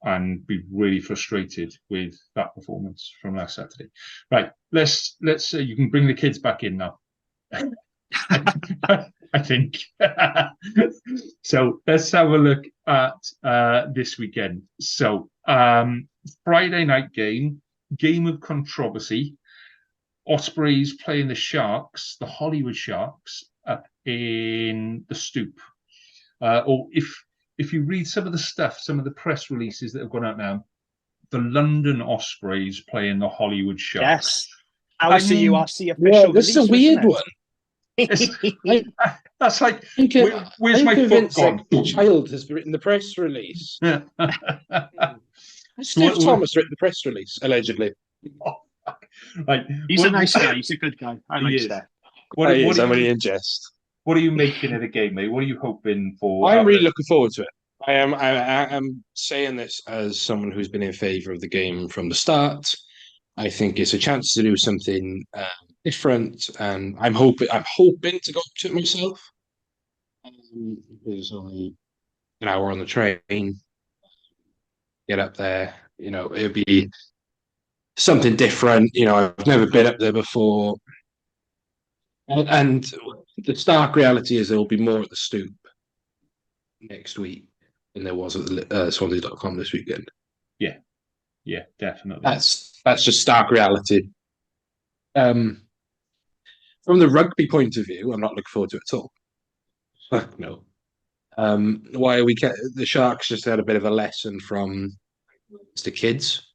and be really frustrated with that performance from last Saturday. Right, let's you can bring the kids back in now. I think. So let's have a look at this weekend. So Friday night game of controversy. Ospreys playing the Sharks, the Hollywood Sharks, in the Stoop. Or if you read some of the stuff, some of the press releases that have gone out now, the London Ospreys playing the Hollywood Sharks. Yes. URC official. Yeah, this is a weird one. That's like, where's my foot gone? The child has written the press release. Yeah. Steve Thomas written the press release, allegedly. Right. He's a nice guy. He's a good guy. I like that. I'm only in jest. What are you making of the game, mate? What are you hoping for? I'm really looking forward to it. I am saying this as someone who's been in favour of the game from the start. I think it's a chance to do something different, and I'm hoping to go to it myself. There's only an hour on the train. Get up there, it'll be something different. I've never been up there before, and the stark reality is there will be more at the Stoop next week than there was at the Swansea.com this weekend. Yeah, definitely. That's just stark reality. From the rugby point of view, I'm not looking forward to it at all. Fuck no. Why we the Sharks just had a bit of a lesson from the kids.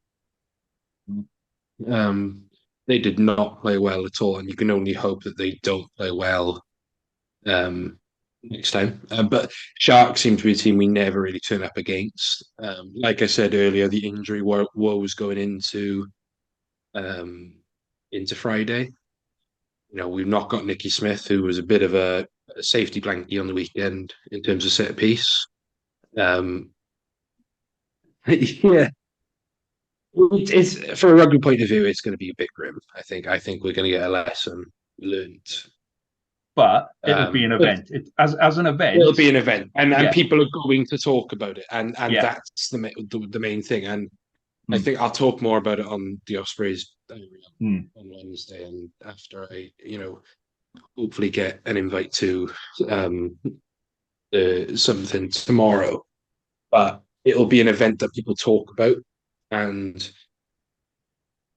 They did not play well at all, and you can only hope that they don't play well next time. But Sharks seem to be a team we never really turn up against. Like I said earlier, the injury woes going into Friday. We've not got Nicky Smith, who was a bit of a safety blanket on the weekend in terms of set piece. Yeah. It's for a rugby point of view, it's going to be a bit grim. I think we're going to get a lesson learned. But it'll be an event. As an event, it'll be an event, and people are going to talk about it, and that's the main thing. And I think I'll talk more about it on the Ospreys on Wednesday, and after I, hopefully get an invite to something tomorrow. But it'll be an event that people talk about, and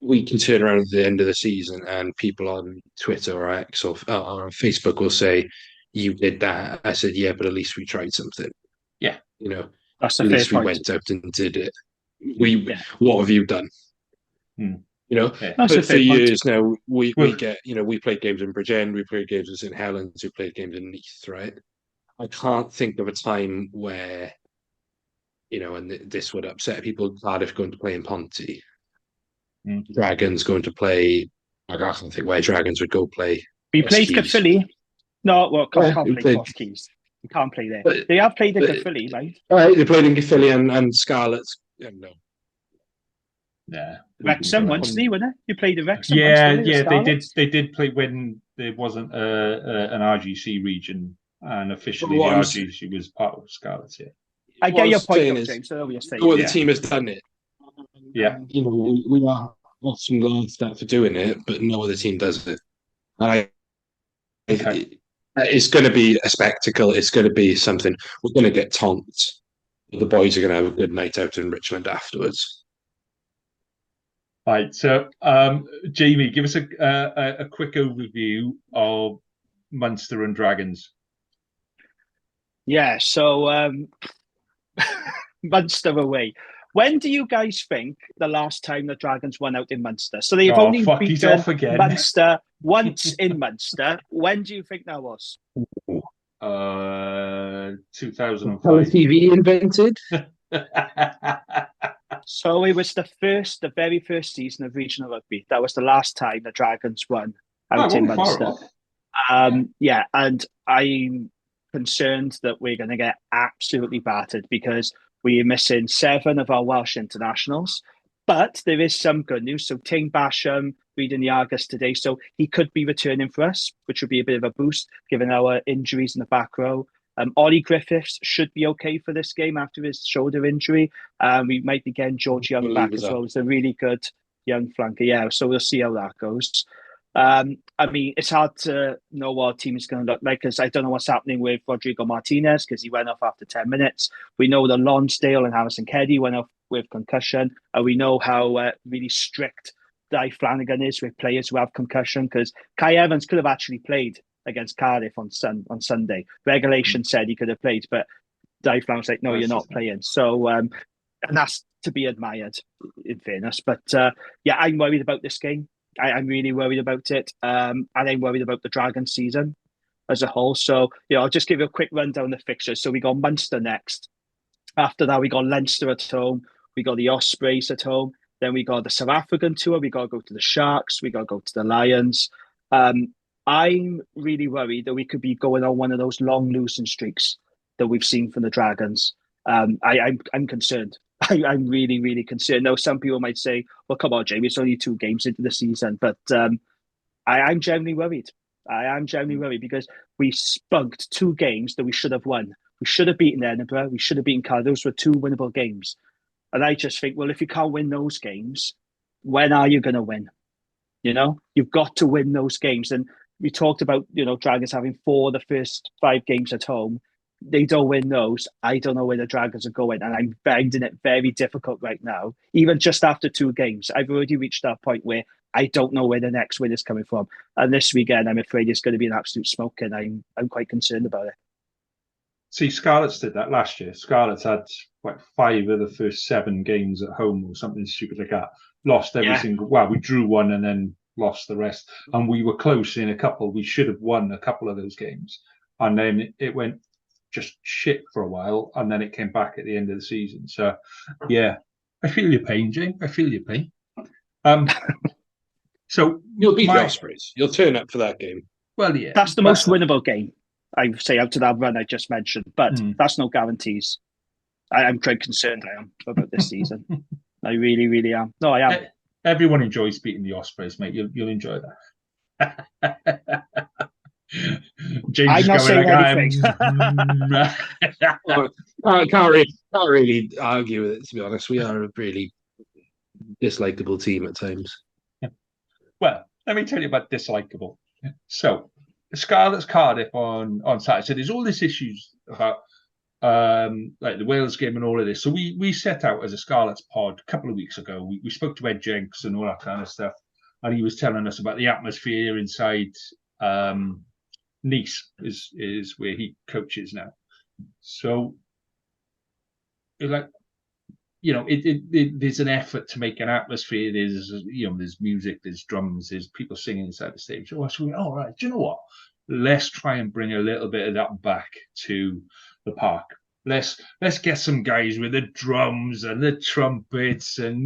we can turn around at the end of the season and people on Twitter or X or on Facebook will say, "You did that." I said, "Yeah, but at least we tried something." Yeah, that's at least we went out and did it. What have you done? For years now, we get, we played games in Bridgend, we played games in St Helens, we played games in Neath, right? I can't think of a time where, and this would upset people, Cardiff going to play in Ponty, Dragons going to play, I can't think where Dragons would go play. We played Caerphilly. No, well, can't play Keys. You can't play there. They have played in Caerphilly, right? All right, they played in Caerphilly and Scarlets. Yeah, no. Yeah. Wrexham once, weren't it? You played in Wrexham. They did play when there wasn't an RGC region, and officially the RGC was part of Scarlets. Yeah, I get your point, James. The team has done it. Yeah, we are often laughed at for doing it, but no other team does it. And it's going to be a spectacle. It's going to be something. We're going to get taunts. The boys are going to have a good night out in Richmond afterwards. Right. So, Jamie, give us a quick overview of Munster and Dragons. Yeah. So, Munster away. When do you guys think the last time the Dragons won out in Munster? So they've only beaten Munster once in Munster. When do you think that was? 2005. TV invented. So it was the very first season of regional rugby. That was the last time the Dragons won out in Munster. And I'm concerned that we're going to get absolutely battered because we're missing 7 of our Welsh internationals. But there is some good news. So Tane Basham, reading the Argus today, so he could be returning for us, which would be a bit of a boost given our injuries in the back row. Ollie Griffiths should be okay for this game after his shoulder injury. We might be getting George Young back as well. He's a really good young flanker. Yeah, so we'll see how that goes. It's hard to know what our team is going to look like because I don't know what's happening with Rodrigo Martinez because he went off after 10 minutes. We know that Lonsdale and Harrison Keddy went off with concussion. And we know how really strict Di Flanagan is with players who have concussion because Kai Evans could have actually played against Cardiff on Sunday. Regulation said he could have played, but Di Flanagan's like, no, you're not playing. So, and that's to be admired, in fairness. But I'm worried about this game. I'm really worried about it. And I'm worried about the Dragon season as a whole. So, I'll just give you a quick rundown of the fixtures. So we got Munster next. After that, we got Leinster at home. We got the Ospreys at home. Then we got the South African tour. We got to go to the Sharks. We got to go to the Lions. I'm really worried that we could be going on one of those long losing streaks that we've seen from the Dragons. I'm concerned. I'm really, really concerned. Now, some people might say, well, come on, Jamie, it's only 2 games into the season. But I'm genuinely worried. I am genuinely worried because we spunked 2 games that we should have won. We should have beaten Edinburgh. We should have beaten Cardiff. Those were 2 winnable games. And I just think, well, if you can't win those games, when are you going to win? You've got to win those games. And we talked about, Dragons having 4 of the first 5 games at home. They don't win those. I don't know where the Dragons are going. And I'm finding it very difficult right now. Even just after 2 games, I've already reached that point where I don't know where the next win is coming from. And this weekend, I'm afraid it's going to be an absolute smoke. And I'm quite concerned about it. See, Scarlets did that last year. Scarlets had 5 of the first 7 games at home or something stupid like that. Lost every single. Well, we drew 1 and then lost the rest, and we were close in a couple. We should have won a couple of those games, and then it went just shit for a while, and then it came back at the end of the season. So, yeah, I feel your pain, Jane. I feel your pain. So you'll beat the Ospreys. You'll turn up for that game. Well, yeah, that's the most winnable game, I would say, out of that run I just mentioned. But that's no guarantees. I'm quite concerned. I am about this season. I really, really am. No, I am. Everyone enjoys beating the Ospreys, mate. You'll enjoy that. James I'm not saying anything. I can't really argue with it, to be honest. We are a really dislikable team at times. Well, let me tell you about dislikable. So, Scarlets Cardiff on Saturday. So there's all these issues about like the Wales game and all of this. So we set out as a Scarlets pod a couple of weeks ago. We spoke to Ed Jenks and all that kind of stuff, and he was telling us about the atmosphere inside Nice is where he coaches now. So, there's an effort to make an atmosphere. There's music, there's drums, there's people singing inside the stage. So we all right. Do you know what? Let's try and bring a little bit of that back to the park. Let's get some guys with the drums and the trumpets, and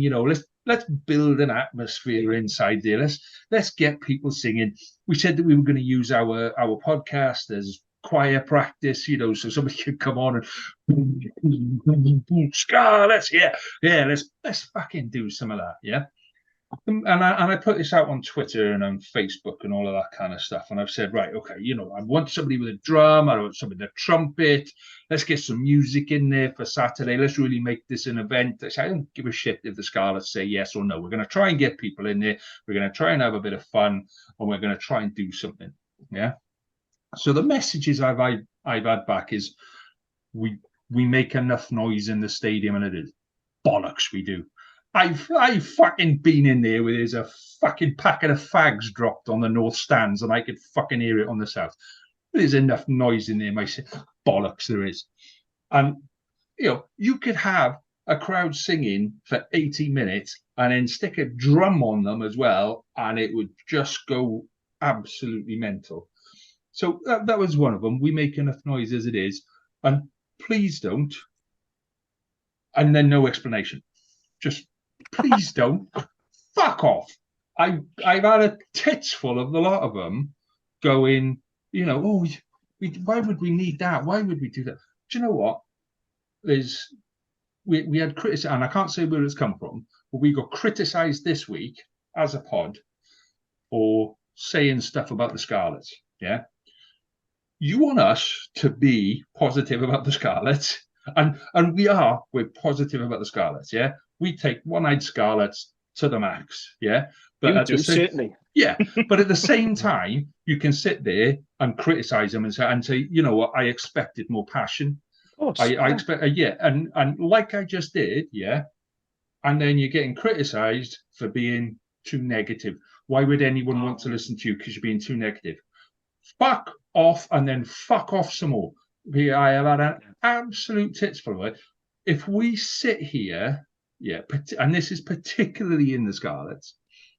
let's build an atmosphere inside there. Let's get people singing. We said that we were going to use our podcast as choir practice, so somebody could come on and Scarlets, let's fucking do some of that, yeah. And I put this out on Twitter and on Facebook and all of that kind of stuff. And I've said, right, okay, I want somebody with a drum, I want somebody with a trumpet. Let's get some music in there for Saturday. Let's really make this an event. I don't give a shit if the Scarlets say yes or no. We're going to try and get people in there. We're going to try and have a bit of fun, and we're going to try and do something. Yeah. So the messages I've had back is we make enough noise in the stadium, and it is bollocks we do. I've fucking been in there where there's a fucking packet of fags dropped on the north stands, and I could fucking hear it on the south. There's enough noise in there, mate. Bollocks there is. And, you could have a crowd singing for 80 minutes and then stick a drum on them as well, and it would just go absolutely mental. So that was one of them. We make enough noise as it is, and please don't. And then no explanation. Just please don't. Fuck off. I've had a tits full of a lot of them going, why would we need that? Why would we do that? Do you know what? We had criticism, and I can't say where it's come from, but we got criticised this week as a pod for saying stuff about the Scarlets. Yeah. You want us to be positive about the Scarlets, and we're positive about the Scarlets, yeah? We take one-eyed Scarlets to the max, yeah? But certainly. Yeah, but at the same time, you can sit there and criticise them and say, you know what, I expected more passion. Of course. I expect, and like I just did, yeah? And then you're getting criticised for being too negative. Why would anyone want to listen to you because you're being too negative? Fuck off, and then fuck off some more. I have had an absolute tits full of it. If we sit here, and this is particularly in the Scarlets,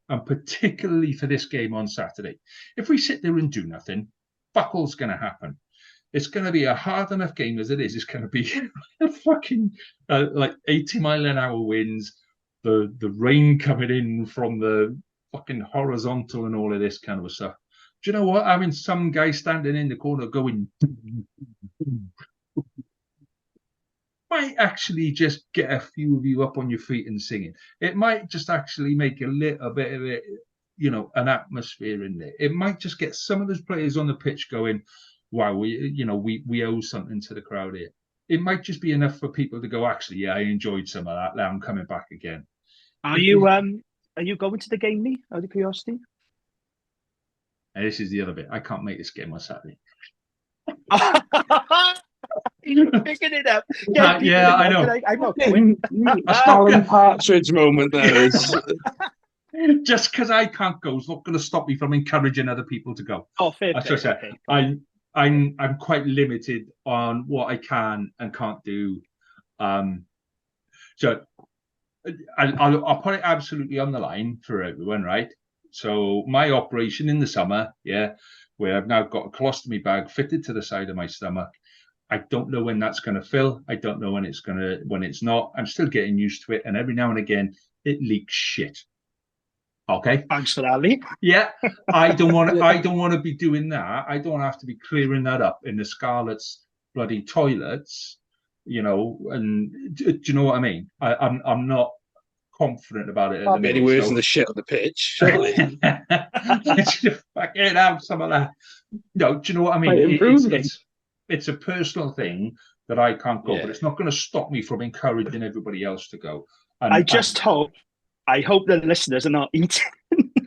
and particularly for this game on Saturday, if we sit there and do nothing, fuck all's going to happen. It's going to be a hard enough game as it is. It's going to be a fucking 80-mile-an-hour winds, the rain coming in from the fucking horizontal and all of this kind of stuff. Do you know what? Having some guy standing in the corner going, might actually just get a few of you up on your feet and singing. It might just actually make a little bit of it, an atmosphere in there. It might just get some of those players on the pitch going, wow, we owe something to the crowd here. It might just be enough for people to go, actually, yeah, I enjoyed some of that. Now I'm coming back again. Are you going to the game, Lee, out of curiosity? And this is the other bit. I can't make this game on Saturday. You're picking it up. Yeah, I know. I'm not going. Alan Partridge moment there is. Just because I can't go is not going to stop me from encouraging other people to go. Oh, fair That's play. what I said. I'm quite limited on what I can and can't do. So I'll put it absolutely on the line for everyone, right? So my operation in the summer, where I've now got a colostomy bag fitted to the side of my stomach. I don't know when that's going to fill. I don't know when it's not. I'm still getting used to it, and every now and again it leaks shit. Okay. Thanks for that, Lee. Yeah, I don't want to be doing that. I don't have to be clearing that up in the Scarlets bloody toilets, And do you know what I mean? I'm not confident about it. Many worse than the shit on the pitch. Surely. Fucking have some of that. No, do you know what I mean? It's a personal thing that I can't go, but it's not going to stop me from encouraging everybody else to go. And I hope the listeners are not eating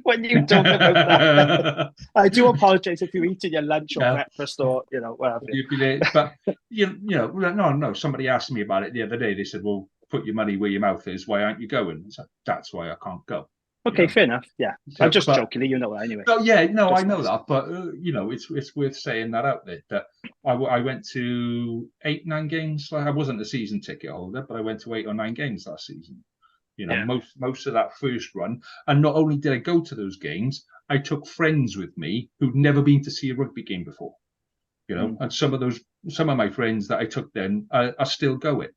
when you talk about that. I do apologize if you're eating your lunch or breakfast or whatever. But no. Somebody asked me about it the other day. They said, "Well, put your money where your mouth is. Why aren't you going?" So that's why I can't go. Okay, fair enough. Yeah, I'm just joking. You know that anyway. Oh yeah, no, I know that, but it's worth saying that out there. That I went to 8-9 games. I wasn't a season ticket holder, but I went to 8 or 9 games last season. Most of that first run. And not only did I go to those games, I took friends with me who'd never been to see a rugby game before. And some of my friends that I took then are still going.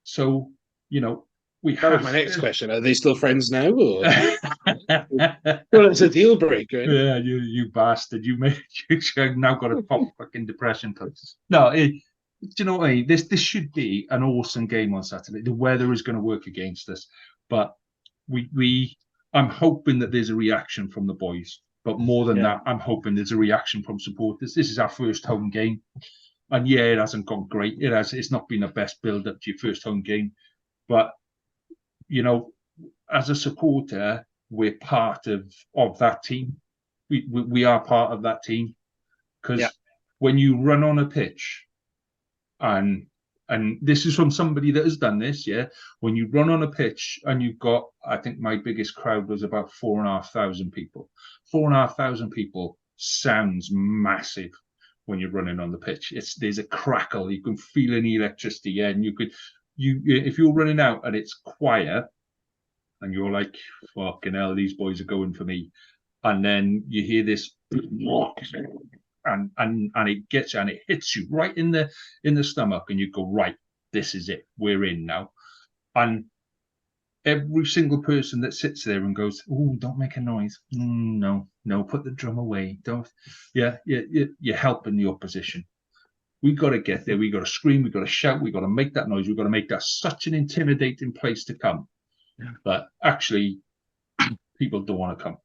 So, that was my next question. Are they still friends now? Or? Well, it's a deal breaker. Yeah, you bastard. You've now got a fucking depression. No, do you know what I mean? This should be an awesome game on Saturday. The weather is going to work against us, but I'm hoping that there's a reaction from the boys. But more than that, I'm hoping there's a reaction from supporters. This is our first home game, and it hasn't gone great. It's not been the best build up to your first home game, but as a supporter, we're part of that team. We are part of that team because when you run on a pitch. And this is from somebody that has done this, when you run on a pitch and you've got, I think my biggest crowd was about 4,500 people. 4,500 people sounds massive when you're running on the pitch. There's a crackle, you can feel any electricity, and if you're running out and it's quiet and you're like, fucking hell, these boys are going for me, and then you hear this and it gets you and it hits you right in the stomach, and you go, right, this is it, we're in now. And every single person that sits there and goes, oh, don't make a noise, no, put the drum away, don't, you're helping the opposition. We got to get there, we got to scream, we got to shout, we got to make that noise, we got to make that such an intimidating place to come. But actually people don't want to come.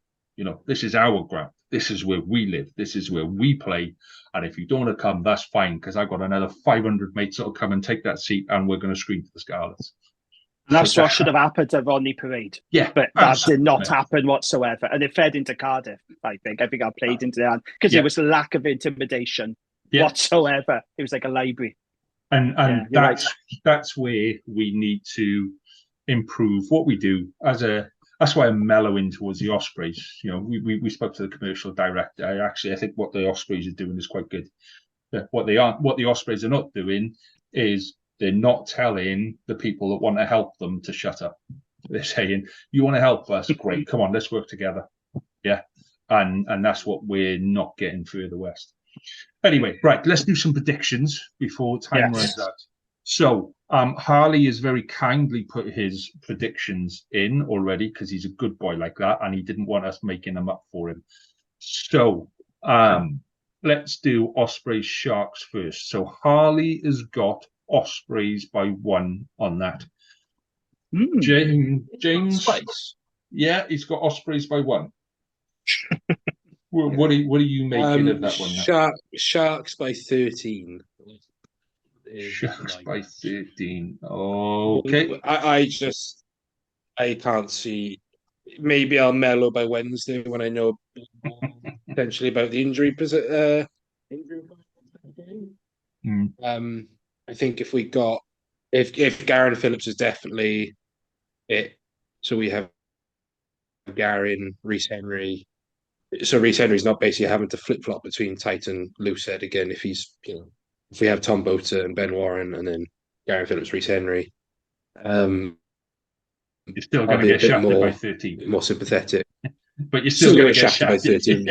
This is our ground. This is where we live. This is where we play. And if you don't want to come, that's fine, because I've got another 500 mates that'll come and take that seat, and we're going to scream to the Scarlets. And that's what should have happened at Rodney Parade. Yeah. But that did not happen whatsoever. And it fed into Cardiff, I think. I played into that because it was a lack of intimidation whatsoever. It was like a library. And that's where we need to improve what we do That's why I'm mellowing towards the Ospreys. We spoke to the commercial director. I think what the Ospreys are doing is quite good. What the Ospreys are not doing is they're not telling the people that want to help them to shut up. They're saying, you want to help us? Great, come on, let's work together. Yeah. And that's what we're not getting further west. Anyway, right, let's do some predictions before time runs out. So Harley has very kindly put his predictions in already, because he's a good boy like that, and he didn't want us making them up for him. So let's do Ospreys Sharks first. So Harley has got Ospreys by 1 on that. Mm. James, Spice. yeah, he's got Ospreys by 1. What are you making of that one? Sharks by 13. Sharks by 13. Okay. I can't see. Maybe I'll mellow by Wednesday when I know potentially about the injury. I think if Garen Phillips is definitely it, so we have Garen, Reece Henry. So Reece Henry's not basically having to flip flop between tight and loose head again. If we have Tom Bota and Ben Warren, and then Garen Phillips, Reece Henry, you're still going I'll to be get shafted by 13. more sympathetic. But you're still going to get shafted by 13.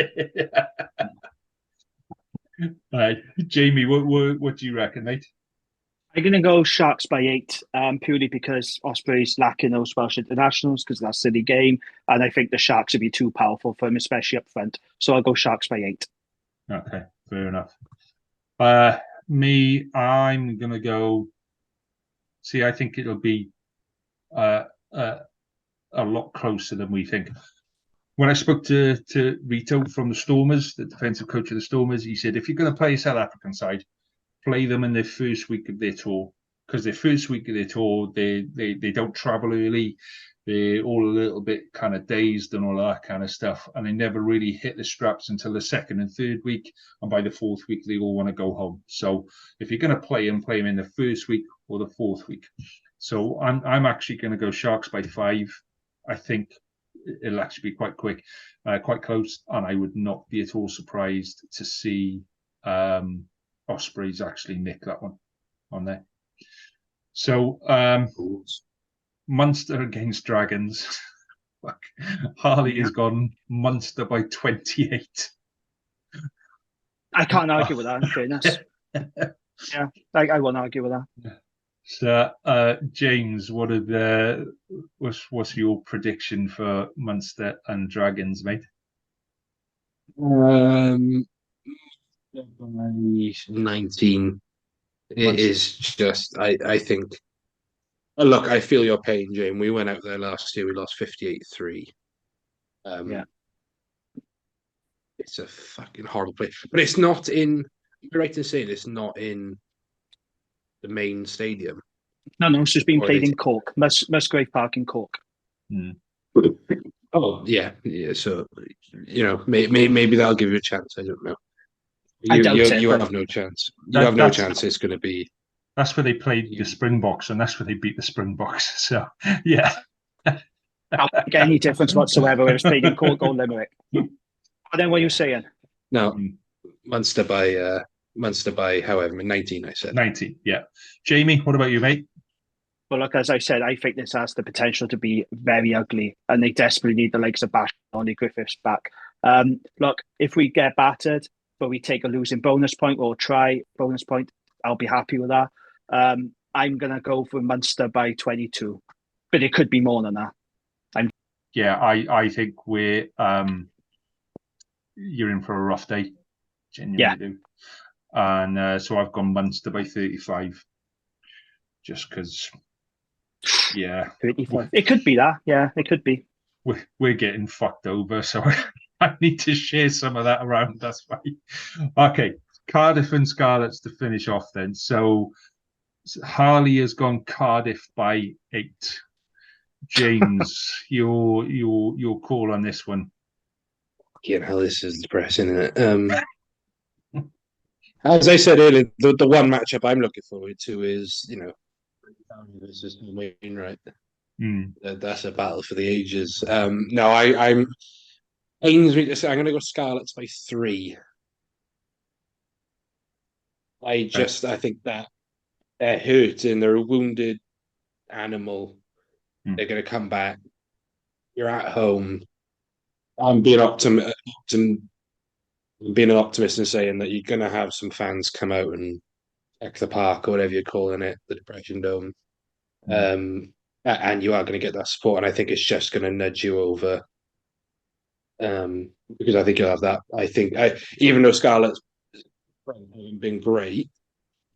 Right, Jamie, what do you reckon, mate? I'm going to go Sharks by 8, purely because Ospreys lacking those Welsh internationals because that's a silly game. And I think the Sharks would be too powerful for him, especially up front. So I'll go Sharks by 8. Okay, fair enough. I'm going to go... See, I think it'll be a lot closer than we think. When I spoke to Rito from the Stormers, the defensive coach of the Stormers, he said, if you're going to play a South African side, play them in their first week of their tour, because their first week of their tour, they don't travel early. They're all a little bit kind of dazed and all that kind of stuff, and they never really hit the straps until the second and third week, and by the fourth week they all want to go home. So if you're going to play them in the first week or the fourth week. So I'm actually going to go Sharks by 5. I think it'll actually be quite quick, quite close, and I would not be at all surprised to see Ospreys actually nick that one on there. So Munster against Dragons. Harley has gone Munster by 28. I can't argue with that, in fairness. Yeah, I won't argue with that. So, James, what's your prediction for Munster and Dragons, mate? 19. It is just, I think. Look, I feel your pain, Jane. We went out there last year. We lost 58-3. Yeah. It's a fucking horrible place. But it's not in, you're right in saying it's not in the main stadium. No, it's just been played in Cork. Musgrave Park in Cork. Mm. Oh, yeah. So, maybe that'll give you a chance. I don't know. You have no chance. You have no chance. It's going to be. That's where they played the Springboks, and that's where they beat the Springboks. So, yeah. Not make any difference whatsoever. It was played in Cork or Limerick. And then what are you saying? No, Munster by however 19. I said 19. Yeah, Jamie, what about you, mate? Well, look, as I said, I think this has the potential to be very ugly, and they desperately need the likes of Bash Lonnie Griffiths back. Look, if we get battered, but we take a losing bonus point or try bonus point, I'll be happy with that. I'm gonna go for Munster by 22, but it could be more than that. I think you're in for a rough day. Genuinely do. And so I've gone Munster by 35, just because. Yeah, 35. It could be that. Yeah, it could be. We're getting fucked over, so I need to share some of that around. That's fine. Okay, Cardiff and Scarlets to finish off then. So Harley has gone Cardiff by 8. James, your call on this one. Yeah, hell, this is depressing, isn't it? As I said earlier, the one matchup I'm looking forward to is, versus Wainwright. That's a battle for the ages. No, I'm Ainsley. I'm going to go Scarlets by 3. I think that they're hurt and they're a wounded animal. They're going to come back. You're at home. I'm being being an optimist and saying that you're going to have some fans come out and deck the park or whatever you're calling it, the Depression Dome. And you are going to get that support, and I think it's just going to nudge you over. Because I think you'll have that. I think even though Scarlett's haven't been great,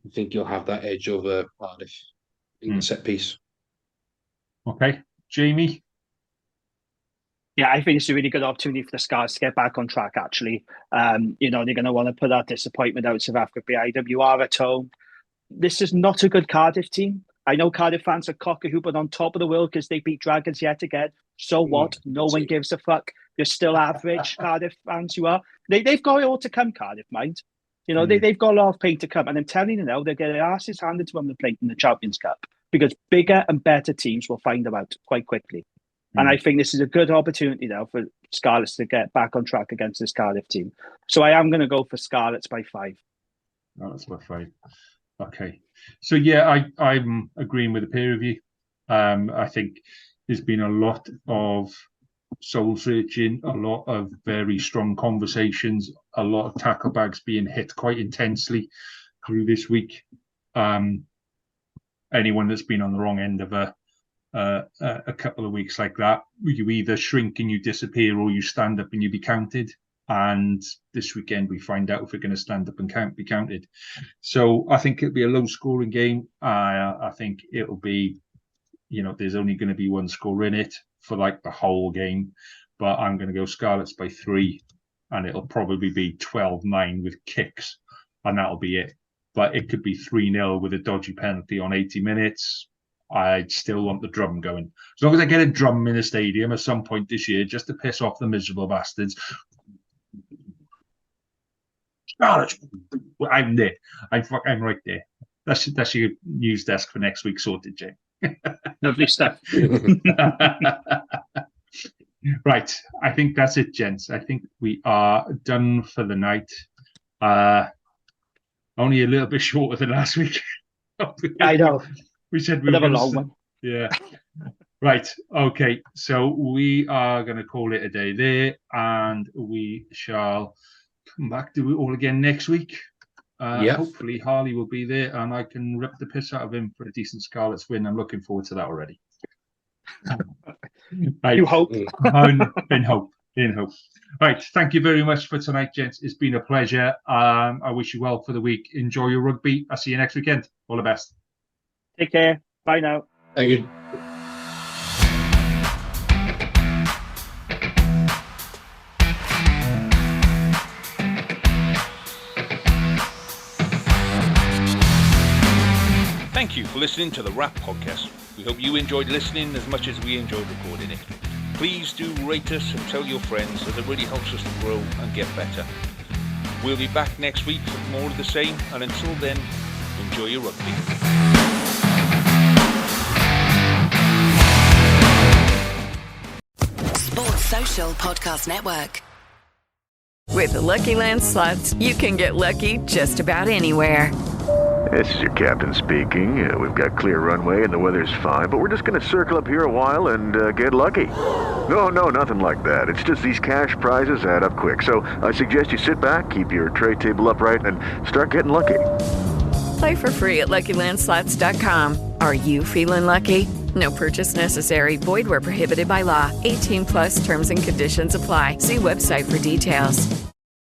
I think you'll have that edge over Cardiff in the set piece. Okay, Jamie. Yeah, I think it's a really good opportunity for the Scarlets to get back on track, actually. They're going to want to put that disappointment out of South Africa behind them. You are at home. This is not a good Cardiff team. I know Cardiff fans are cock-a-hooping on top of the world because they beat Dragons yet again. So what? No one gives a fuck. You're still average, Cardiff fans, you are. They've got it all to come, Cardiff, mind. They've got a lot of pain to come. And I'm telling you now, they're getting their asses handed to them on the plate in the Champions Cup because bigger and better teams will find them out quite quickly. And I think this is a good opportunity now for Scarlets to get back on track against this Cardiff team. So I am going to go for Scarlets by 5. Oh, that's by 5. Okay. So, yeah, I'm agreeing with the pair of you. I think there's been a lot of soul searching, a lot of very strong conversations, a lot of tackle bags being hit quite intensely through this week. Anyone that's been on the wrong end of a couple of weeks like that, you either shrink and you disappear, or you stand up and you be counted. And this weekend we find out if we're going to stand up and be counted. So I think it'll be a low-scoring game. I think it'll be, there's only going to be one score in it for like the whole game. But I'm going to go Scarlets by 3, and it'll probably be 12-9 with kicks, and that'll be it. But it could be 3-0 with a dodgy penalty on 80 minutes. I still want the drum going. As long as I get a drum in the stadium at some point this year, just to piss off the miserable bastards. Scarlets, I'm there. I'm right there. That's your news desk for next week sorted, Jay. Lovely stuff. Right. I think that's it, gents. I think we are done for the night. Only a little bit shorter than last week. I know. We said we were going a long one. Yeah. Right. Okay. So we are going to call it a day there, and we shall come back to it all again next week. Hopefully Harley will be there, and I can rip the piss out of him for a decent Scarlets win. I'm looking forward to that already. Right. You hope. In hope. Right. Thank you very much for tonight, gents. It's been a pleasure. I wish you well for the week. Enjoy your rugby. I'll see you next weekend. All the best. Take care. Bye now. Thank you. Thank you for listening to the Wrap Podcast. We hope you enjoyed listening as much as we enjoyed recording it. Please do rate us and tell your friends, as it really helps us to grow and get better. We'll be back next week for more of the same, and until then, enjoy your rugby. Sports Social Podcast Network. With the Lucky Land Slots, you can get lucky just about anywhere. This is your captain speaking. We've got clear runway and the weather's fine, but we're just going to circle up here a while and get lucky. No, nothing like that. It's just these cash prizes add up quick. So I suggest you sit back, keep your tray table upright, and start getting lucky. Play for free at LuckyLandSlots.com. Are you feeling lucky? No purchase necessary. Void where prohibited by law. 18+ terms and conditions apply. See website for details.